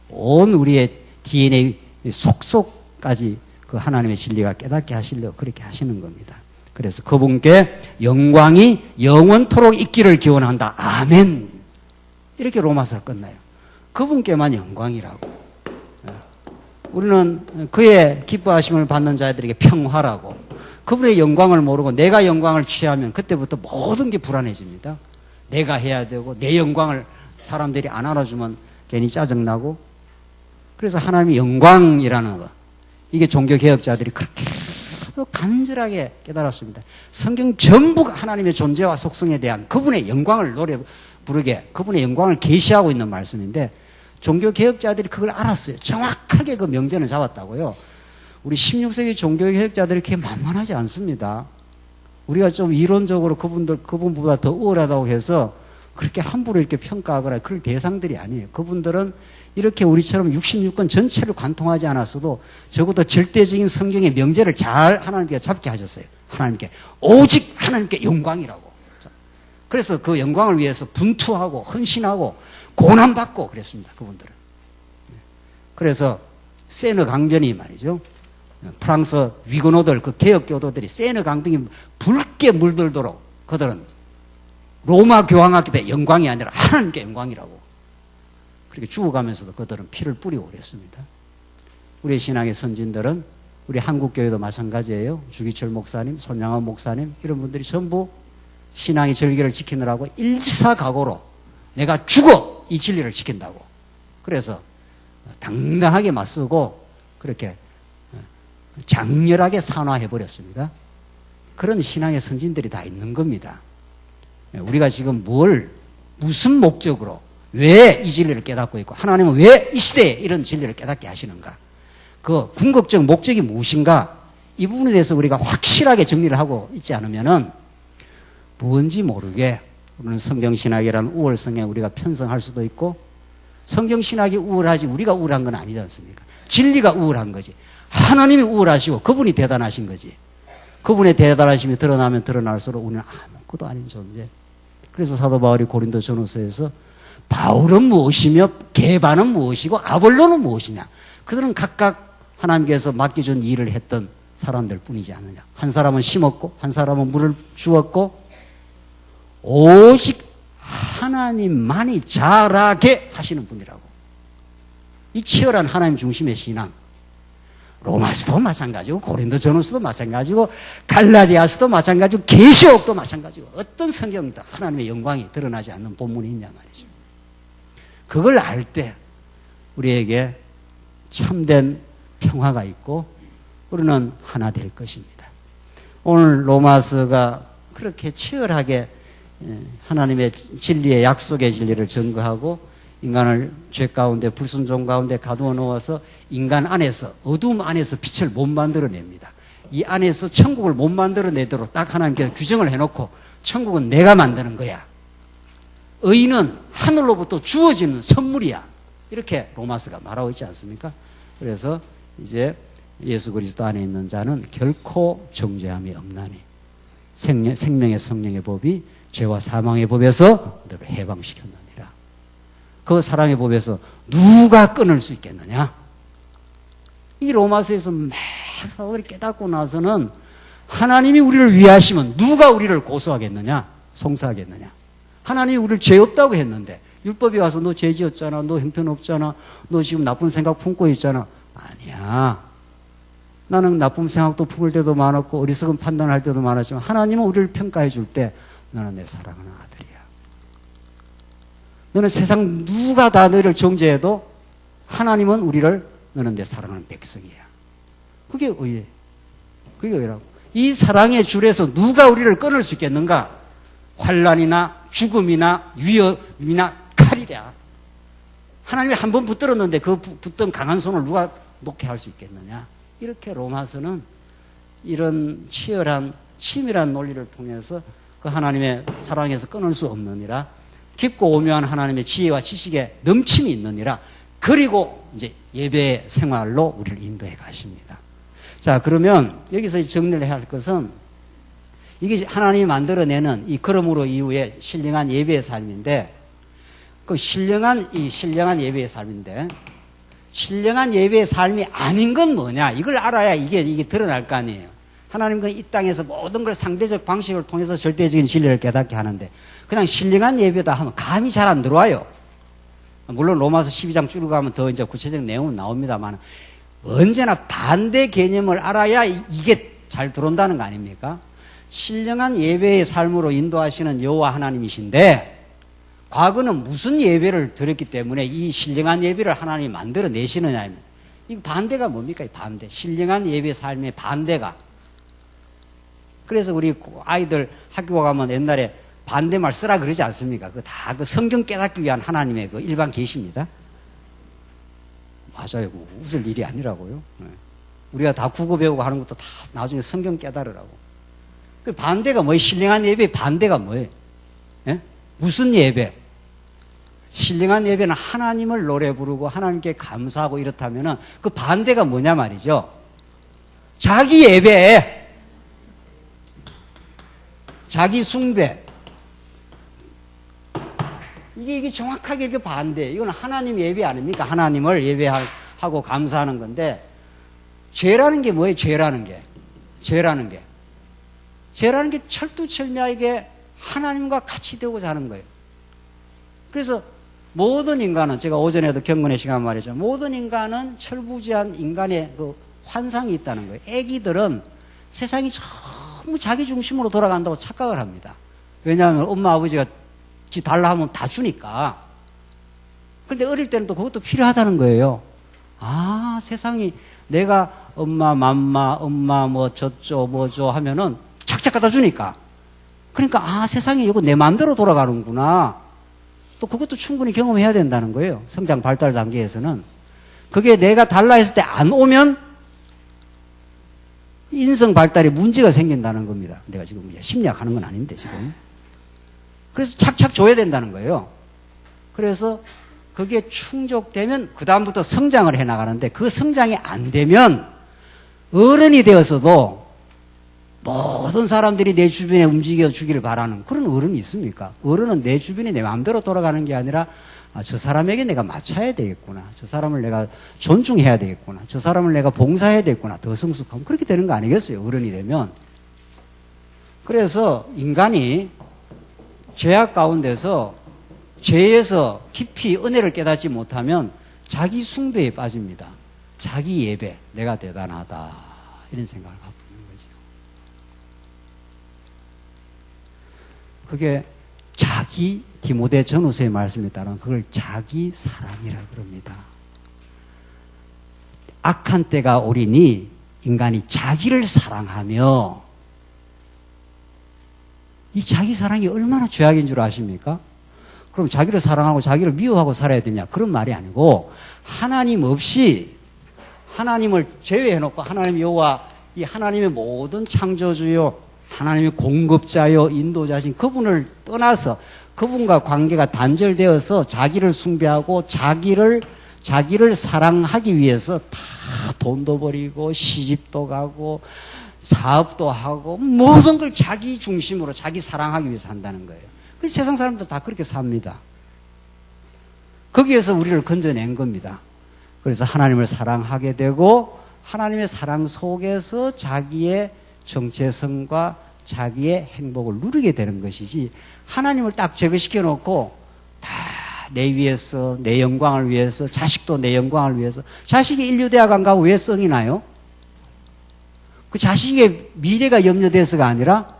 온 우리의 DNA 속속까지 그 하나님의 진리가 깨닫게 하시려고 그렇게 하시는 겁니다. 그래서 그분께 영광이 영원토록 있기를 기원한다. 아멘. 이렇게 로마서가 끝나요. 그분께만 영광이라고. 우리는 그의 기뻐하심을 받는 자들에게 평화라고. 그분의 영광을 모르고 내가 영광을 취하면 그때부터 모든 게 불안해집니다. 내가 해야 되고 내 영광을 사람들이 안 알아주면 괜히 짜증나고. 그래서 하나님의 영광이라는 거, 이게 종교개혁자들이 그렇게 간절하게 깨달았습니다. 성경 전부가 하나님의 존재와 속성에 대한 그분의 영광을 부르게, 그분의 영광을 계시하고 있는 말씀인데, 종교개혁자들이 그걸 알았어요. 정확하게 그 명제는 잡았다고요. 우리 16세기 종교개혁자들이 그렇게 만만하지 않습니다. 우리가 좀 이론적으로 그분보다 더 우월하다고 해서 그렇게 함부로 이렇게 평가하거나 그럴 대상들이 아니에요. 그분들은 이렇게 우리처럼 66권 전체를 관통하지 않았어도 적어도 절대적인 성경의 명제를 잘 하나님께 잡게 하셨어요. 하나님께. 오직 하나님께 영광이라고. 그래서 그 영광을 위해서 분투하고 헌신하고 고난받고 그랬습니다. 그분들은. 그래서 세느 강변이 말이죠. 프랑스 위그노들, 그 개혁교도들이 세느 강변이 붉게 물들도록 그들은 로마 교황 앞에 영광이 아니라 하나님께 영광이라고. 그렇게 죽어가면서도 그들은 피를 뿌리고 그랬습니다. 우리 신앙의 선진들은, 우리 한국교회도 마찬가지예요. 주기철 목사님, 손양원 목사님, 이런 분들이 전부 신앙의 절기를 지키느라고 일사각오로 내가 죽어 이 진리를 지킨다고. 그래서 당당하게 맞서고 그렇게 장렬하게 산화해버렸습니다. 그런 신앙의 선진들이 다 있는 겁니다. 우리가 지금 무슨 목적으로, 왜 이 진리를 깨닫고 있고, 하나님은 왜 이 시대에 이런 진리를 깨닫게 하시는가? 그 궁극적 목적이 무엇인가? 이 부분에 대해서 우리가 확실하게 정리를 하고 있지 않으면은 뭔지 모르게 우리는 성경신학이라는 우월성에 우리가 편성할 수도 있고, 성경신학이 우월하지 우리가 우월한 건 아니지 않습니까? 진리가 우월한 거지. 하나님이 우월하시고 그분이 대단하신 거지. 그분의 대단하심이 드러나면 드러날수록 우리는 아무것도 아닌 존재. 그래서 사도 바울이 고린도 전후서에서 바울은 무엇이며 게바는 무엇이고 아볼로는 무엇이냐. 그들은 각각 하나님께서 맡겨준 일을 했던 사람들 뿐이지 않느냐. 한 사람은 심었고 한 사람은 물을 주었고 오직 하나님만이 자라게 하시는 분이라고. 이 치열한 하나님 중심의 신앙, 로마서도 마찬가지고 고린도 전후서도 마찬가지고 갈라디아서도 마찬가지고 계시록도 마찬가지고 어떤 성경도 하나님의 영광이 드러나지 않는 본문이 있냐 말이죠. 그걸 알 때 우리에게 참된 평화가 있고 우리는 하나 될 것입니다. 오늘 로마서가 그렇게 치열하게 하나님의 진리의 약속의 진리를 증거하고 인간을 죄 가운데 불순종 가운데 가두어 놓아서 인간 안에서, 어둠 안에서 빛을 못 만들어냅니다. 이 안에서 천국을 못 만들어내도록 딱 하나님께서 규정을 해놓고 천국은 내가 만드는 거야. 의는 하늘로부터 주어지는 선물이야. 이렇게 로마서가 말하고 있지 않습니까? 그래서 이제 예수 그리스도 안에 있는 자는 결코 정죄함이 없나니 생명의 성령의 법이 죄와 사망의 법에서 너를 해방시켰느니라. 그 사랑의 법에서 누가 끊을 수 있겠느냐? 이 로마서에서 막 사도들이 깨닫고 나서는 하나님이 우리를 위하시면 누가 우리를 고소하겠느냐? 송사하겠느냐? 하나님이 우리를 죄 없다고 했는데 율법이 와서 너 죄 지었잖아, 너 형편없잖아, 너 지금 나쁜 생각 품고 있잖아. 아니야. 나는 나쁜 생각도 품을 때도 많았고 어리석은 판단할 때도 많았지만 하나님은 우리를 평가해 줄 때 너는 내 사랑하는 아들이야. 너는 세상 누가 다 너를 정죄해도 하나님은 우리를 너는 내 사랑하는 백성이야. 그게 의예요. 그게 의라고. 이 사랑의 줄에서 누가 우리를 끊을 수 있겠는가? 환난이나 죽음이나 위협이나 칼이랴. 하나님이 한 번 붙들었는데 그 붙던 강한 손을 누가 놓게 할 수 있겠느냐? 이렇게 로마서는 이런 치열한 치밀한 논리를 통해서 그 하나님의 사랑에서 끊을 수 없느니라. 깊고 오묘한 하나님의 지혜와 지식에 넘침이 있느니라. 그리고 이제 예배 생활로 우리를 인도해 가십니다. 자, 그러면 여기서 정리를 해야 할 것은 이게 하나님이 만들어내는 이 그러므로 이후에 신령한 예배의 삶인데, 그 신령한 예배의 삶인데, 신령한 예배의 삶이 아닌 건 뭐냐? 이걸 알아야 이게 드러날 거 아니에요. 하나님은 이 땅에서 모든 걸 상대적 방식을 통해서 절대적인 진리를 깨닫게 하는데 그냥 신령한 예배다 하면 감이 잘 안 들어와요. 물론 로마서 12장 쭉 가면 더 이제 구체적인 내용은 나옵니다만 언제나 반대 개념을 알아야 이게 잘 들어온다는 거 아닙니까? 신령한 예배의 삶으로 인도하시는 여호와 하나님이신데 과거는 무슨 예배를 드렸기 때문에 이 신령한 예배를 하나님이 만들어 내시느냐입니다. 이 반대가 뭡니까? 이 반대. 신령한 예배 삶의 반대가. 그래서 우리 아이들 학교 가면 옛날에 반대말 쓰라 그러지 않습니까? 그 다 그 성경 깨닫기 위한 하나님의 그 일반 계시입니다. 맞아요. 웃을 일이 아니라고요. 우리가 다 국어 배우고 하는 것도 다 나중에 성경 깨달으라고. 그 반대가 뭐예요? 신령한 예배의 반대가 뭐예요? 예? 무슨 예배? 신령한 예배는 하나님을 노래 부르고 하나님께 감사하고 이렇다면은 그 반대가 뭐냐 말이죠. 자기 예배, 자기 숭배. 이게 정확하게 이렇게 반대. 이건 하나님 예배 아닙니까? 하나님을 예배하고 감사하는 건데, 죄라는 게 뭐예요? 죄라는 게 철두철미하게 하나님과 같이 되고자 하는 거예요. 그래서 모든 인간은, 제가 오전에도 경건의 시간 말했죠. 모든 인간은 철부지한 인간의 그 환상이 있다는 거예요. 애기들은 세상이 전부 자기 중심으로 돌아간다고 착각을 합니다. 왜냐하면 엄마 아버지가 지 달라 하면 다 주니까. 그런데 어릴 때는 또 그것도 필요하다는 거예요. 아, 세상이 내가 엄마 뭐 저쩌 뭐저 하면은 착착 갖다 주니까. 그러니까 아, 세상이 이거 내 마음대로 돌아가는구나. 또 그것도 충분히 경험해야 된다는 거예요. 성장 발달 단계에서는. 그게 내가 달라 했을 때 안 오면 인성 발달에 문제가 생긴다는 겁니다. 내가 지금 심리학하는 건 아닌데 지금. 그래서 착착 줘야 된다는 거예요. 그래서 그게 충족되면 그 다음부터 성장을 해나가는데 그 성장이 안 되면 어른이 되어서도 모든 사람들이 내 주변에 움직여 주기를 바라는 그런 어른이 있습니까? 어른은 내 주변이 내 마음대로 돌아가는 게 아니라 아, 저 사람에게 내가 맞춰야 되겠구나. 저 사람을 내가 존중해야 되겠구나. 저 사람을 내가 봉사해야 되겠구나. 더 성숙하면 그렇게 되는 거 아니겠어요? 어른이 되면. 그래서 인간이 죄악 가운데서 죄에서 깊이 은혜를 깨닫지 못하면 자기 숭배에 빠집니다. 자기 예배, 내가 대단하다 이런 생각을 갖고 있는 거죠. 그게 자기 디모데 전후서의 말씀에 따르면 그걸 자기 사랑이라 그럽니다. 악한 때가 오리니 인간이 자기를 사랑하며 이 자기 사랑이 얼마나 죄악인 줄 아십니까? 그럼 자기를 사랑하고 자기를 미워하고 살아야 되냐? 그런 말이 아니고 하나님 없이 하나님을 제외해놓고 하나님 여호와 이 하나님의 모든 창조주요 하나님의 공급자요 인도자신 그분을 떠나서 그분과 관계가 단절되어서 자기를 숭배하고 자기를 사랑하기 위해서 다 돈도 버리고 시집도 가고 사업도 하고 모든 걸 자기 중심으로 자기 사랑하기 위해서 한다는 거예요. 그래서 세상 사람들 다 그렇게 삽니다. 거기에서 우리를 건져낸 겁니다. 그래서 하나님을 사랑하게 되고 하나님의 사랑 속에서 자기의 정체성과 자기의 행복을 누리게 되는 것이지 하나님을 딱 제거시켜 놓고 다 내 위해서 내 영광을 위해서 자식도 내 영광을 위해서 자식이 인류대학 안 가고 왜 성이 나요? 그 자식의 미래가 염려돼서가 아니라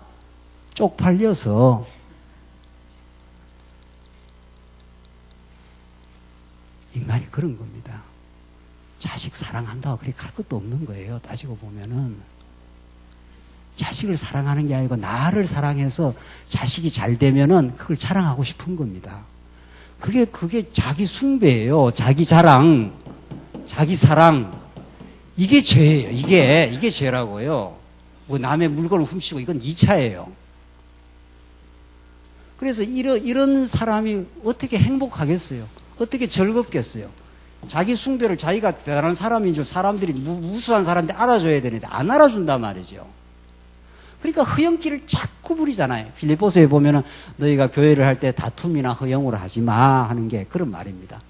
쪽팔려서 인간이 그런 겁니다. 자식 사랑한다고 그렇게 할 것도 없는 거예요. 따지고 보면은 자식을 사랑하는 게 아니고 나를 사랑해서 자식이 잘 되면은 그걸 자랑하고 싶은 겁니다. 그게 자기 숭배예요. 자기 자랑, 자기 사랑. 이게 죄예요. 이게 죄라고요. 뭐 남의 물건을 훔치고 이건 2차예요. 그래서 이런 사람이 어떻게 행복하겠어요? 어떻게 즐겁겠어요? 자기 숭배를 자기가 대단한 사람인 줄 사람들이 무수한 사람들이 알아줘야 되는데 안 알아준단 말이죠. 그러니까 허영기를 자꾸 부리잖아요. 빌립보서에 보면은 너희가 교회를 할 때 다툼이나 허영으로 하지 마 하는 게 그런 말입니다.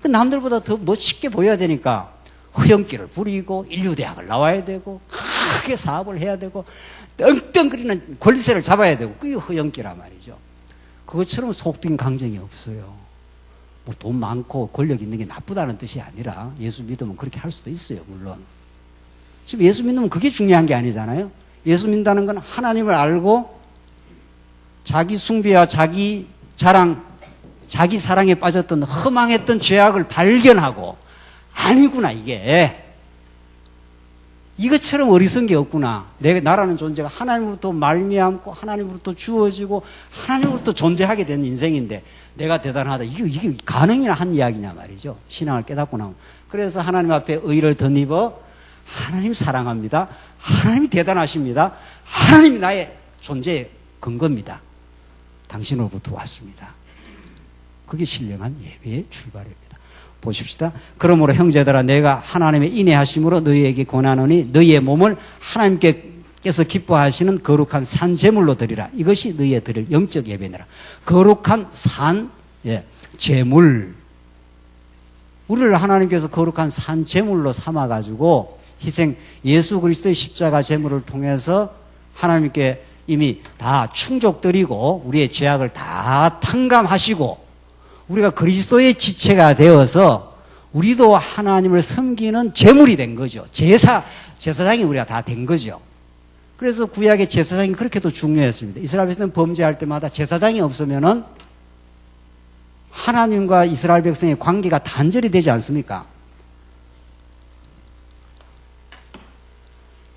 그 남들보다 더 멋있게 보여야 되니까 허영기를 부리고 인류대학을 나와야 되고 크게 사업을 해야 되고 떵떵거리는 권리세를 잡아야 되고 그게 허영기란 말이죠. 그것처럼 속빈 강정이 없어요. 뭐 돈 많고 권력 있는 게 나쁘다는 뜻이 아니라 예수 믿으면 그렇게 할 수도 있어요. 물론 지금 예수 믿으면 그게 중요한 게 아니잖아요. 예수 믿는다는 건 하나님을 알고 자기 숭배와 자기 자랑, 자기 사랑에 빠졌던 허망했던 죄악을 발견하고 아니구나 이게 이것처럼 어리석은 게 없구나. 나라는 존재가 하나님으로부터 말미암고 하나님으로부터 주어지고 하나님으로부터 존재하게 된 인생인데 내가 대단하다. 이게 가능이나 한 이야기냐 말이죠. 신앙을 깨닫고 나면. 그래서 하나님 앞에 의를 덧입어 하나님 사랑합니다. 하나님이 대단하십니다. 하나님이 나의 존재의 근거입니다. 당신으로부터 왔습니다. 그게 신령한 예배의 출발입니다. 보십시다. 그러므로 형제들아 내가 하나님의 인애하심으로 너희에게 권하노니 너희의 몸을 하나님께서 기뻐하시는 거룩한 산 제물로 드리라. 이것이 너희의 드릴 영적 예배니라. 거룩한 산 제물. 우리를 하나님께서 거룩한 산 제물로 삼아가지고 희생 예수 그리스도의 십자가 제물을 통해서 하나님께 이미 다 충족드리고 우리의 죄악을 다 탕감하시고 우리가 그리스도의 지체가 되어서 우리도 하나님을 섬기는 제물이 된 거죠. 제사장이 우리가 다 된 거죠. 그래서 구약의 제사장이 그렇게도 중요했습니다. 이스라엘 백성은 범죄할 때마다 제사장이 없으면은 하나님과 이스라엘 백성의 관계가 단절이 되지 않습니까?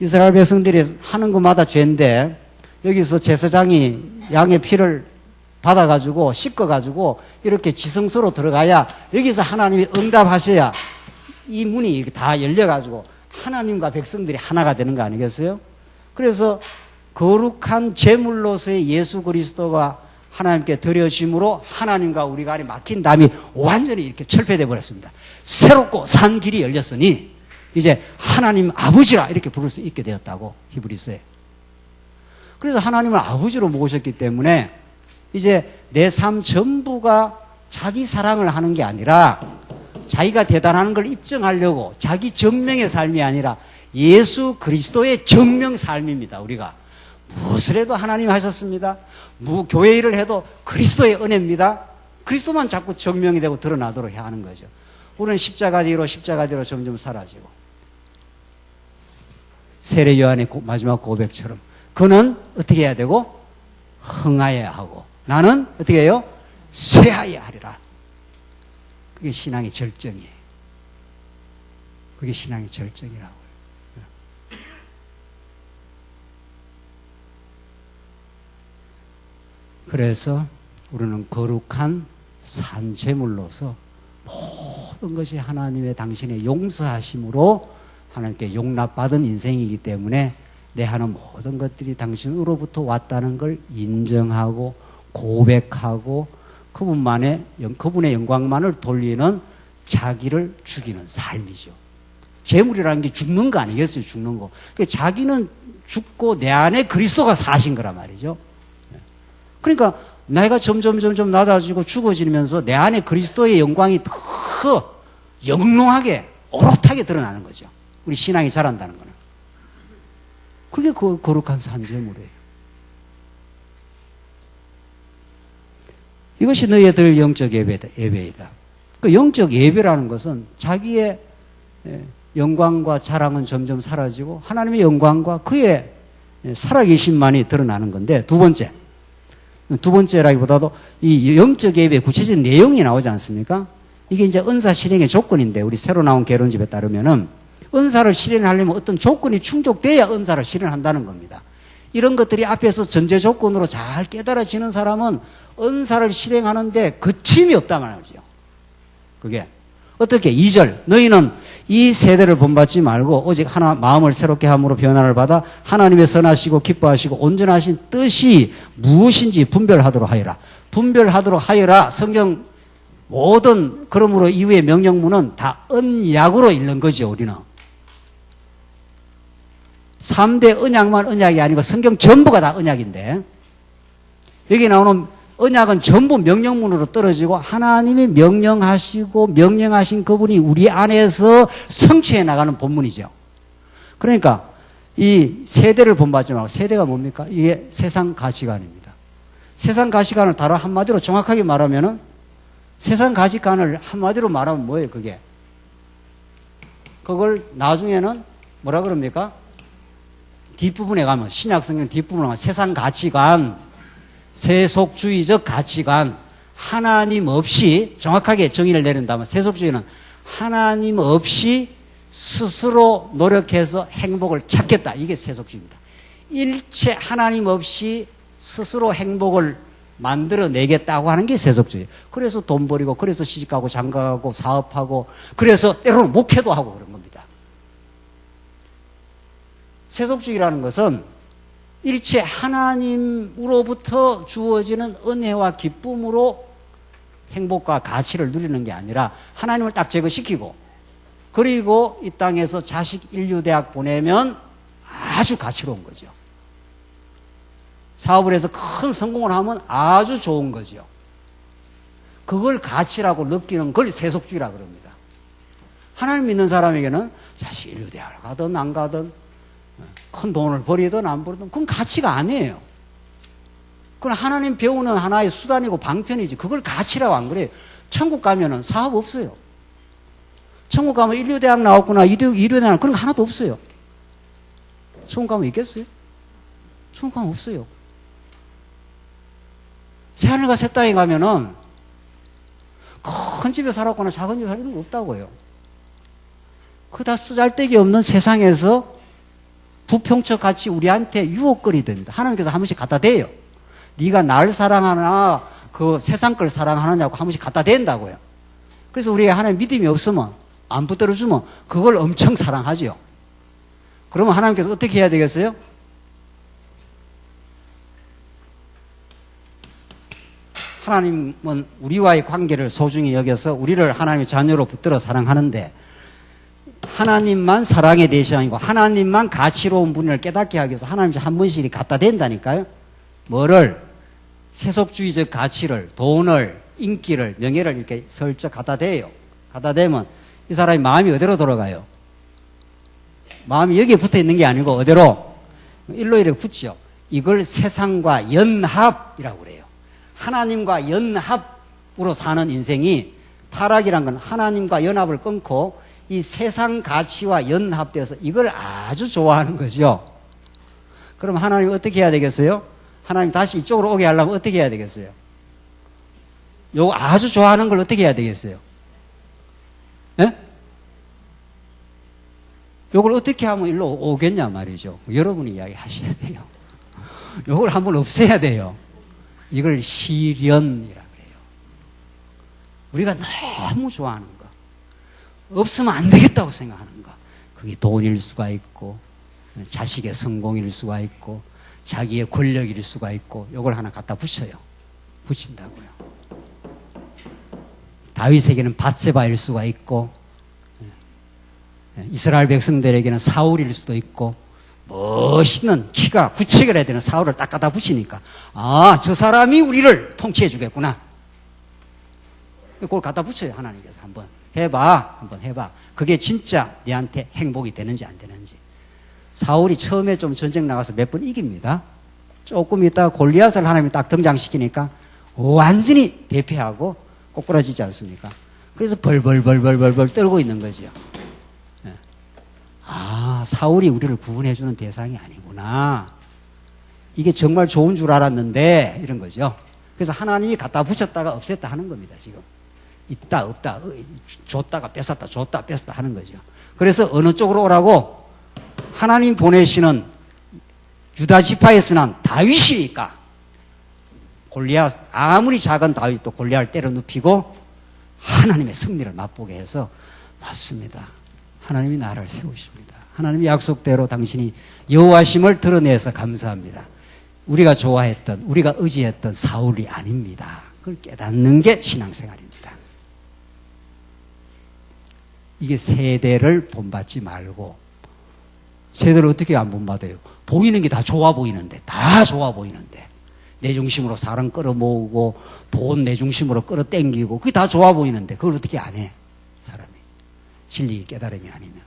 이스라엘 백성들이 하는 것마다 죄인데 여기서 제사장이 양의 피를 받아가지고 씻어가지고 이렇게 지성소로 들어가야 여기서 하나님이 응답하셔야 이 문이 이렇게 다 열려가지고 하나님과 백성들이 하나가 되는 거 아니겠어요? 그래서 거룩한 제물로서의 예수 그리스도가 하나님께 드려짐으로 하나님과 우리 간에 막힌 담이 완전히 이렇게 철폐되어 버렸습니다. 새롭고 산 길이 열렸으니 이제 하나님 아버지라 이렇게 부를 수 있게 되었다고 히브리서에. 그래서 하나님을 아버지로 모셨기 때문에 이제 내 삶 전부가 자기 사랑을 하는 게 아니라 자기가 대단한 걸 입증하려고 자기 정명의 삶이 아니라 예수 그리스도의 정명 삶입니다. 우리가 무엇을 해도 하나님 하셨습니다. 교회 일을 해도 그리스도의 은혜입니다. 그리스도만 자꾸 정명이 되고 드러나도록 해야 하는 거죠. 우리는 십자가 뒤로 점점 사라지고 세례 요한의 마지막 고백처럼 그는 어떻게 해야 되고 흥하여야 하고 나는 어떻게 해요? 쇠하여야 하리라. 그게 신앙의 절정이에요. 그게 신앙의 절정이라고요. 그래서 우리는 거룩한 산제물로서 모든 것이 하나님의 당신의 용서하심으로 하나님께 용납받은 인생이기 때문에 내 하는 모든 것들이 당신으로부터 왔다는 걸 인정하고 고백하고 그분의 영광만을 돌리는 자기를 죽이는 삶이죠. 재물이라는 게 죽는 거 아니겠어요? 죽는 거. 그러니까 자기는 죽고 내 안에 그리스도가 사신 거란 말이죠. 그러니까 내가 점점 낮아지고 죽어지면서 내 안에 그리스도의 영광이 더 영롱하게 오롯하게 드러나는 거죠. 우리 신앙이 자란다는 거는. 그게 그 거룩한 산제물이에요. 이것이 너희의 들 영적 예배이다. 그 영적 예배라는 것은 자기의 영광과 자랑은 점점 사라지고 하나님의 영광과 그의 살아계심만이 드러나는 건데 두 번째라기보다도 이 영적 예배의 구체적인 내용이 나오지 않습니까? 이게 이제 은사 실행의 조건인데 우리 새로 나온 개론집에 따르면은 은사를 실현하려면 어떤 조건이 충족돼야 은사를 실현한다는 겁니다. 이런 것들이 앞에서 전제 조건으로 잘 깨달아지는 사람은 은사를 실행하는데 거침이 없단 말이죠. 그게 어떻게 2절 너희는 이 세대를 본받지 말고 오직 하나 마음을 새롭게 함으로 변화를 받아 하나님의 선하시고 기뻐하시고 온전하신 뜻이 무엇인지 분별하도록 하여라. 분별하도록 하여라. 성경 모든 그러므로 이후의 명령문은 다 언약으로 읽는 거죠. 우리는 3대 언약만 언약이 아니고 성경 전부가 다 언약인데 여기 나오는 언약은 전부 명령문으로 떨어지고 하나님이 명령하시고 명령하신 그분이 우리 안에서 성취해 나가는 본문이죠. 그러니까 이 세대를 본받지 말고 세대가 뭡니까? 이게 세상 가치관입니다. 세상 가치관을 다른 한마디로 정확하게 말하면은 세상 가치관을 한마디로 말하면 뭐예요, 그게? 그걸 나중에는 뭐라 그럽니까? 뒷부분에 가면, 신약성경 뒷부분에 가면 세상 가치관, 세속주의적 가치관, 하나님 없이, 정확하게 정의를 내린다면 세속주의는 하나님 없이 스스로 노력해서 행복을 찾겠다. 이게 세속주의입니다. 일체 하나님 없이 스스로 행복을 만들어내겠다고 하는 게 세속주의. 그래서 돈 버리고, 그래서 시집가고, 장가가고, 사업하고, 그래서 때로는 목회도 하고 그런 겁니다. 세속주의라는 것은 일체 하나님으로부터 주어지는 은혜와 기쁨으로 행복과 가치를 누리는 게 아니라 하나님을 딱 제거시키고, 그리고 이 땅에서 자식 인류대학 보내면 아주 가치로운 거죠. 사업을 해서 큰 성공을 하면 아주 좋은 거죠. 그걸 가치라고 느끼는 걸 세속주의라고 그럽니다. 하나님 믿는 사람에게는 자식 인류대학을 가든 안 가든 큰 돈을 벌이든 안 벌이든 그건 가치가 아니에요. 그건 하나님 배우는 하나의 수단이고 방편이지 그걸 가치라고 안 그래요. 천국 가면은 사업 없어요. 천국 가면 인류대학 나왔구나, 이류대학 나왔구나, 그런 거 하나도 없어요. 천국 가면 있겠어요? 천국 가면 없어요. 새하늘과 새 땅에 가면은 큰 집에 살았거나 작은 집에 살았는 거 없다고요. 그 다 쓰잘데기 없는 세상에서 부평적 같이 우리한테 유혹거리 됩니다. 하나님께서 한 번씩 갖다 대요. 네가 날 사랑하나 그 세상 걸 사랑하느냐고 한 번씩 갖다 댄다고요. 그래서 우리가 하나님 믿음이 없으면 안 붙들어주면 그걸 엄청 사랑하죠. 그러면 하나님께서 어떻게 해야 되겠어요? 하나님은 우리와의 관계를 소중히 여겨서 우리를 하나님의 자녀로 붙들어 사랑하는데 하나님만 사랑의 대상이고 하나님만 가치로운 분을 깨닫게 하기 위해서 하나님이 한 번씩 갖다 댄다니까요. 뭐를? 세속주의적 가치를, 돈을, 인기를, 명예를 이렇게 슬쩍 갖다 대요. 갖다 대면 이 사람이 마음이 어디로 돌아가요? 마음이 여기에 붙어 있는 게 아니고 어디로? 일로 이렇게 붙죠. 이걸 세상과 연합이라고 그래요. 하나님과 연합으로 사는 인생이, 타락이란 건 하나님과 연합을 끊고 이 세상 가치와 연합돼서 이걸 아주 좋아하는 거죠. 그럼 하나님 어떻게 해야 되겠어요? 하나님 다시 이쪽으로 오게 하려면 어떻게 해야 되겠어요? 요거 아주 좋아하는 걸 어떻게 해야 되겠어요? 예? 요걸 어떻게 하면 일로 오겠냐 말이죠. 여러분이 이야기 하셔야 돼요. 요걸 한번 없애야 돼요. 이걸 시련이라 그래요. 우리가 너무 좋아하는 거, 없으면 안 되겠다고 생각하는 거, 그게 돈일 수가 있고 자식의 성공일 수가 있고 자기의 권력일 수가 있고 요걸 하나 갖다 붙여요. 붙인다고요. 다윗에게는 밧세바일 수가 있고 이스라엘 백성들에게는 사울일 수도 있고 멋있는 키가 구체결 해야 되는 사울을 딱 갖다 붙이니까 아, 저 사람이 우리를 통치해 주겠구나. 그걸 갖다 붙여요. 하나님께서 한번 해봐. 한번 해봐. 그게 진짜 네한테 행복이 되는지 안 되는지. 사울이 처음에 좀 전쟁 나가서 몇 번 이깁니다. 조금 있다가 골리앗을 하나님이 딱 등장시키니까 완전히 대패하고 꼬꾸라지지 않습니까? 그래서 벌벌 떨고 있는 거죠. 아, 사울이 우리를 구원해주는 대상이 아니구나. 이게 정말 좋은 줄 알았는데 이런 거죠. 그래서 하나님이 갖다 붙였다가 없앴다 하는 겁니다. 지금 있다 없다, 줬다가 뺏었다, 줬다 뺏었다 하는 거죠. 그래서 어느 쪽으로 오라고? 하나님 보내시는 유다 지파에서 난 다윗이니까 골리앗, 아무리 작은 다윗도 골리앗을 때려 눕히고 하나님의 승리를 맛보게 해서, 맞습니다, 하나님이 나를 세우십니다. 하나님의 약속대로 당신이 여호와심을 드러내서 감사합니다. 우리가 좋아했던, 우리가 의지했던 사울이 아닙니다. 그걸 깨닫는 게 신앙생활입니다. 이게 세대를 본받지 말고, 세대를 어떻게 안 본받아요? 보이는 게 다 좋아 보이는데, 다 좋아 보이는데, 내 중심으로 사람 끌어모으고 돈 내 중심으로 끌어당기고 그게 다 좋아 보이는데 그걸 어떻게 안 해? 사람이. 진리 깨달음이 아니면.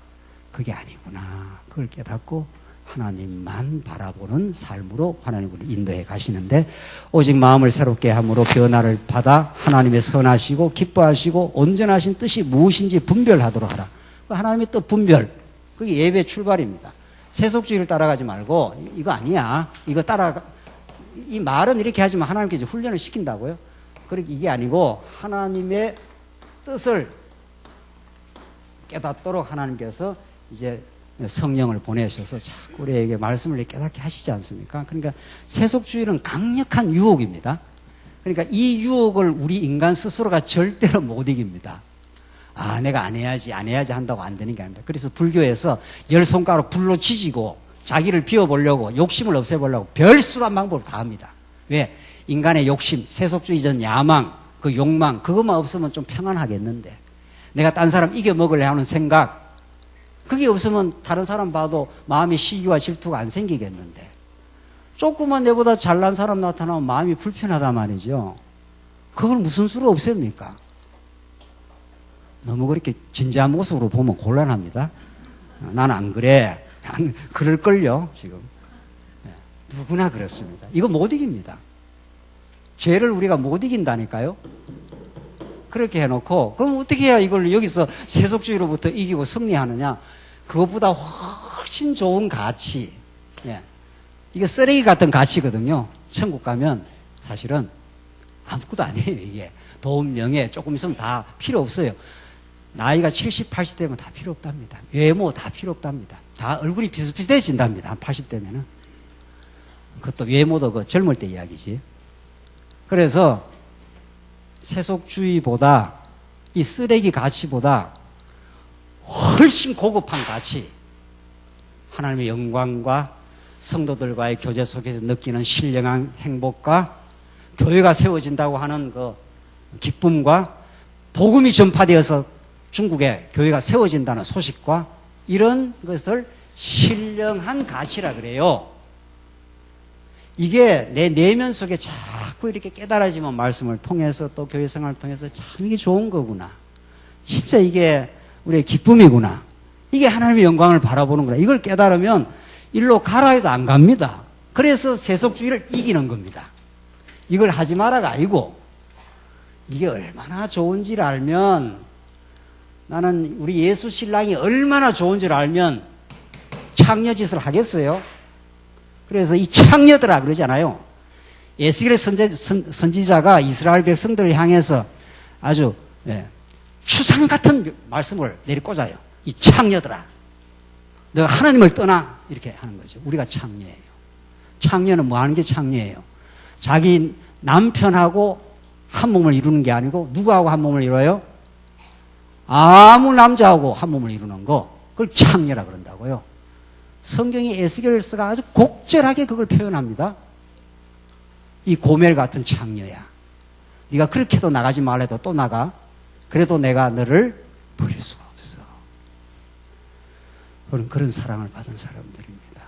그게 아니구나. 그걸 깨닫고 하나님만 바라보는 삶으로 하나님을 인도해 가시는데 오직 마음을 새롭게 함으로 변화를 받아 하나님의 선하시고 기뻐하시고 온전하신 뜻이 무엇인지 분별하도록 하라. 하나님의 뜻 분별. 그게 예배 출발입니다. 세속주의를 따라가지 말고 이거 아니야. 이거 따라가. 이 말은 이렇게 하지만 하나님께서 훈련을 시킨다고요. 그렇게 이게 아니고 하나님의 뜻을 깨닫도록 하나님께서 이제 성령을 보내셔서 자꾸 우리에게 말씀을 깨닫게 하시지 않습니까? 그러니까 세속주의는 강력한 유혹입니다. 그러니까 이 유혹을 우리 인간 스스로가 절대로 못 이깁니다. 아, 내가 안 해야지 한다고 안 되는 게 아닙니다. 그래서 불교에서 10손가락 불로 지지고 자기를 비워보려고 욕심을 없애보려고 별 수단 방법을 다 합니다. 왜? 인간의 욕심, 세속주의적 야망, 그 욕망, 그것만 없으면 좀 평안하겠는데 내가 딴 사람 이겨먹으려 하는 생각 그게 없으면 다른 사람 봐도 마음의 시기와 질투가 안 생기겠는데 조금만 내보다 잘난 사람 나타나면 마음이 불편하단 말이죠. 그걸 무슨 수로 없앱니까? 너무 그렇게 진지한 모습으로 보면 곤란합니다. 나는 안 그래. 그럴걸요 지금. 네. 누구나 그렇습니다. 이거 못 이깁니다. 죄를 우리가 못 이긴다니까요. 그렇게 해놓고 그럼 어떻게 해야 이걸 여기서 세속주의로부터 이기고 승리하느냐. 그것보다 훨씬 좋은 가치. 예. 이게 쓰레기 같은 가치거든요. 천국 가면 사실은 아무것도 아니에요. 이게 돈, 명예 조금 있으면 다 필요 없어요. 나이가 70, 80 되면 다 필요 없답니다. 외모 다 필요 없답니다. 다 얼굴이 비슷비슷해진답니다. 한 80 되면은. 그것도 외모도 그 젊을 때 이야기지. 그래서 세속주의보다 이 쓰레기 가치보다 훨씬 고급한 가치. 하나님의 영광과 성도들과의 교제 속에서 느끼는 신령한 행복과 교회가 세워진다고 하는 그 기쁨과 복음이 전파되어서 중국에 교회가 세워진다는 소식과 이런 것을 신령한 가치라 그래요. 이게 내 내면 속에 자꾸 이렇게 깨달아지면 말씀을 통해서 또 교회 생활을 통해서 참 이게 좋은 거구나. 진짜 이게 우리의 기쁨이구나. 이게 하나님의 영광을 바라보는구나. 이걸 깨달으면 일로 가라 해도 안 갑니다. 그래서 세속주의를 이기는 겁니다. 이걸 하지 마라가 아니고 이게 얼마나 좋은지를 알면 나는 우리 예수 신랑이 얼마나 좋은지를 알면 창녀짓을 하겠어요? 그래서 이 창녀들아 그러잖아요. 에스겔 선지자가 이스라엘 백성들을 향해서 아주 추상 같은 말씀을 내리꽂아요. 이 창녀들아 너가 하나님을 떠나 이렇게 하는 거죠. 우리가 창녀예요. 창녀는 뭐 하는 게 창녀예요? 자기 남편하고 한 몸을 이루는 게 아니고 누구하고 한 몸을 이뤄요? 아무 남자하고 한 몸을 이루는 거 그걸 창녀라 그런다고요. 성경이 에스겔서가 아주 곡절하게 그걸 표현합니다. 이 고멜 같은 창녀야. 네가 그렇게도 나가지 말래도 또 나가. 그래도 내가 너를 버릴 수가 없어. 우리는 그런 사랑을 받은 사람들입니다.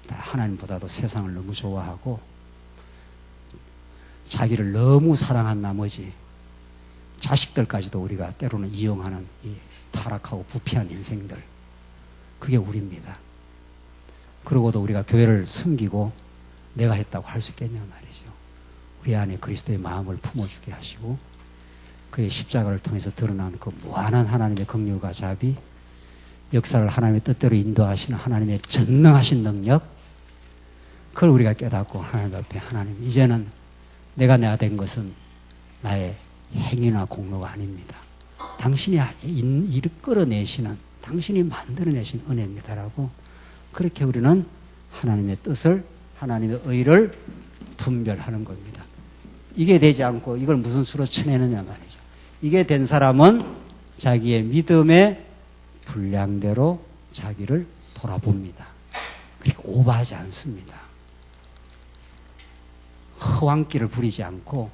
하나님보다도 세상을 너무 좋아하고 자기를 너무 사랑한 나머지 자식들까지도 우리가 때로는 이용하는 이 타락하고 부패한 인생들 그게 우리입니다. 그러고도 우리가 교회를 섬기고 내가 했다고 할 수 있겠냐 말이죠. 우리 안에 그리스도의 마음을 품어주게 하시고 그의 십자가를 통해서 드러난 그 무한한 하나님의 긍휼과 자비 역사를 하나님의 뜻대로 인도하시는 하나님의 전능하신 능력 그걸 우리가 깨닫고 하나님 앞에 하나님 이제는 내가 된 것은 나의 행위나 공로가 아닙니다. 당신이 이를 끌어내시는 당신이 만들어내신 은혜입니다라고 그렇게 우리는 하나님의 뜻을 하나님의 의를 분별하는 겁니다. 이게 되지 않고 이걸 무슨 수로 쳐내느냐 말이죠. 이게 된 사람은 자기의 믿음의 분량대로 자기를 돌아봅니다. 그러니까 오버하지 않습니다. 허황기를 부리지 않고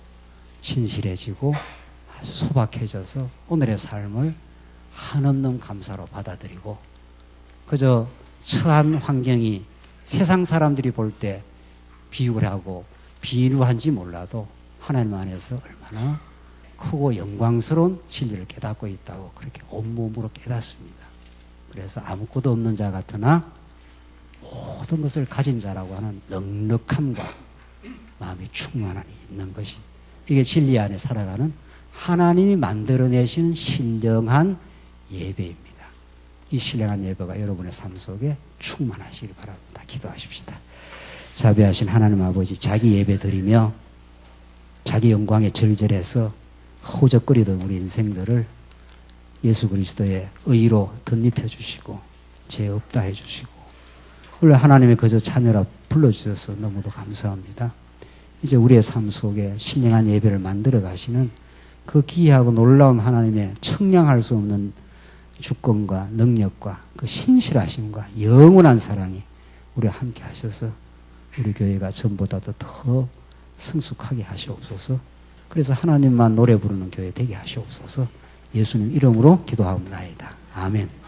진실해지고 아주 소박해져서 오늘의 삶을 한없는 감사로 받아들이고 그저 처한 환경이 세상 사람들이 볼 때 비유를 하고 비유한지 몰라도 하나님 안에서 얼마나 크고 영광스러운 진리를 깨닫고 있다고 그렇게 온몸으로 깨닫습니다. 그래서 아무것도 없는 자 같으나 모든 것을 가진 자라고 하는 넉넉함과 마음이 충만함이 있는 것이, 이게 진리 안에 살아가는 하나님이 만들어내신 신령한 예배입니다. 이 신령한 예배가 여러분의 삶 속에 충만하시길 바랍니다. 기도하십시다. 자비하신 하나님 아버지, 자기 예배 드리며 자기 영광에 절절해서 허우적거리던 우리 인생들을 예수 그리스도의 의로 덧입혀 주시고 죄 없다 해 주시고, 원래 하나님의 그저 자녀라 불러주셔서 너무도 감사합니다. 이제 우리의 삶 속에 신령한 예배를 만들어 가시는 그 기이하고 놀라운 하나님의 청량할 수 없는 주권과 능력과 그 신실하심과 영원한 사랑이 우리와 함께 하셔서 우리 교회가 전보다도 더 성숙하게 하시옵소서. 그래서 하나님만 노래 부르는 교회 되게 하시옵소서. 예수님 이름으로 기도하옵나이다. 아멘.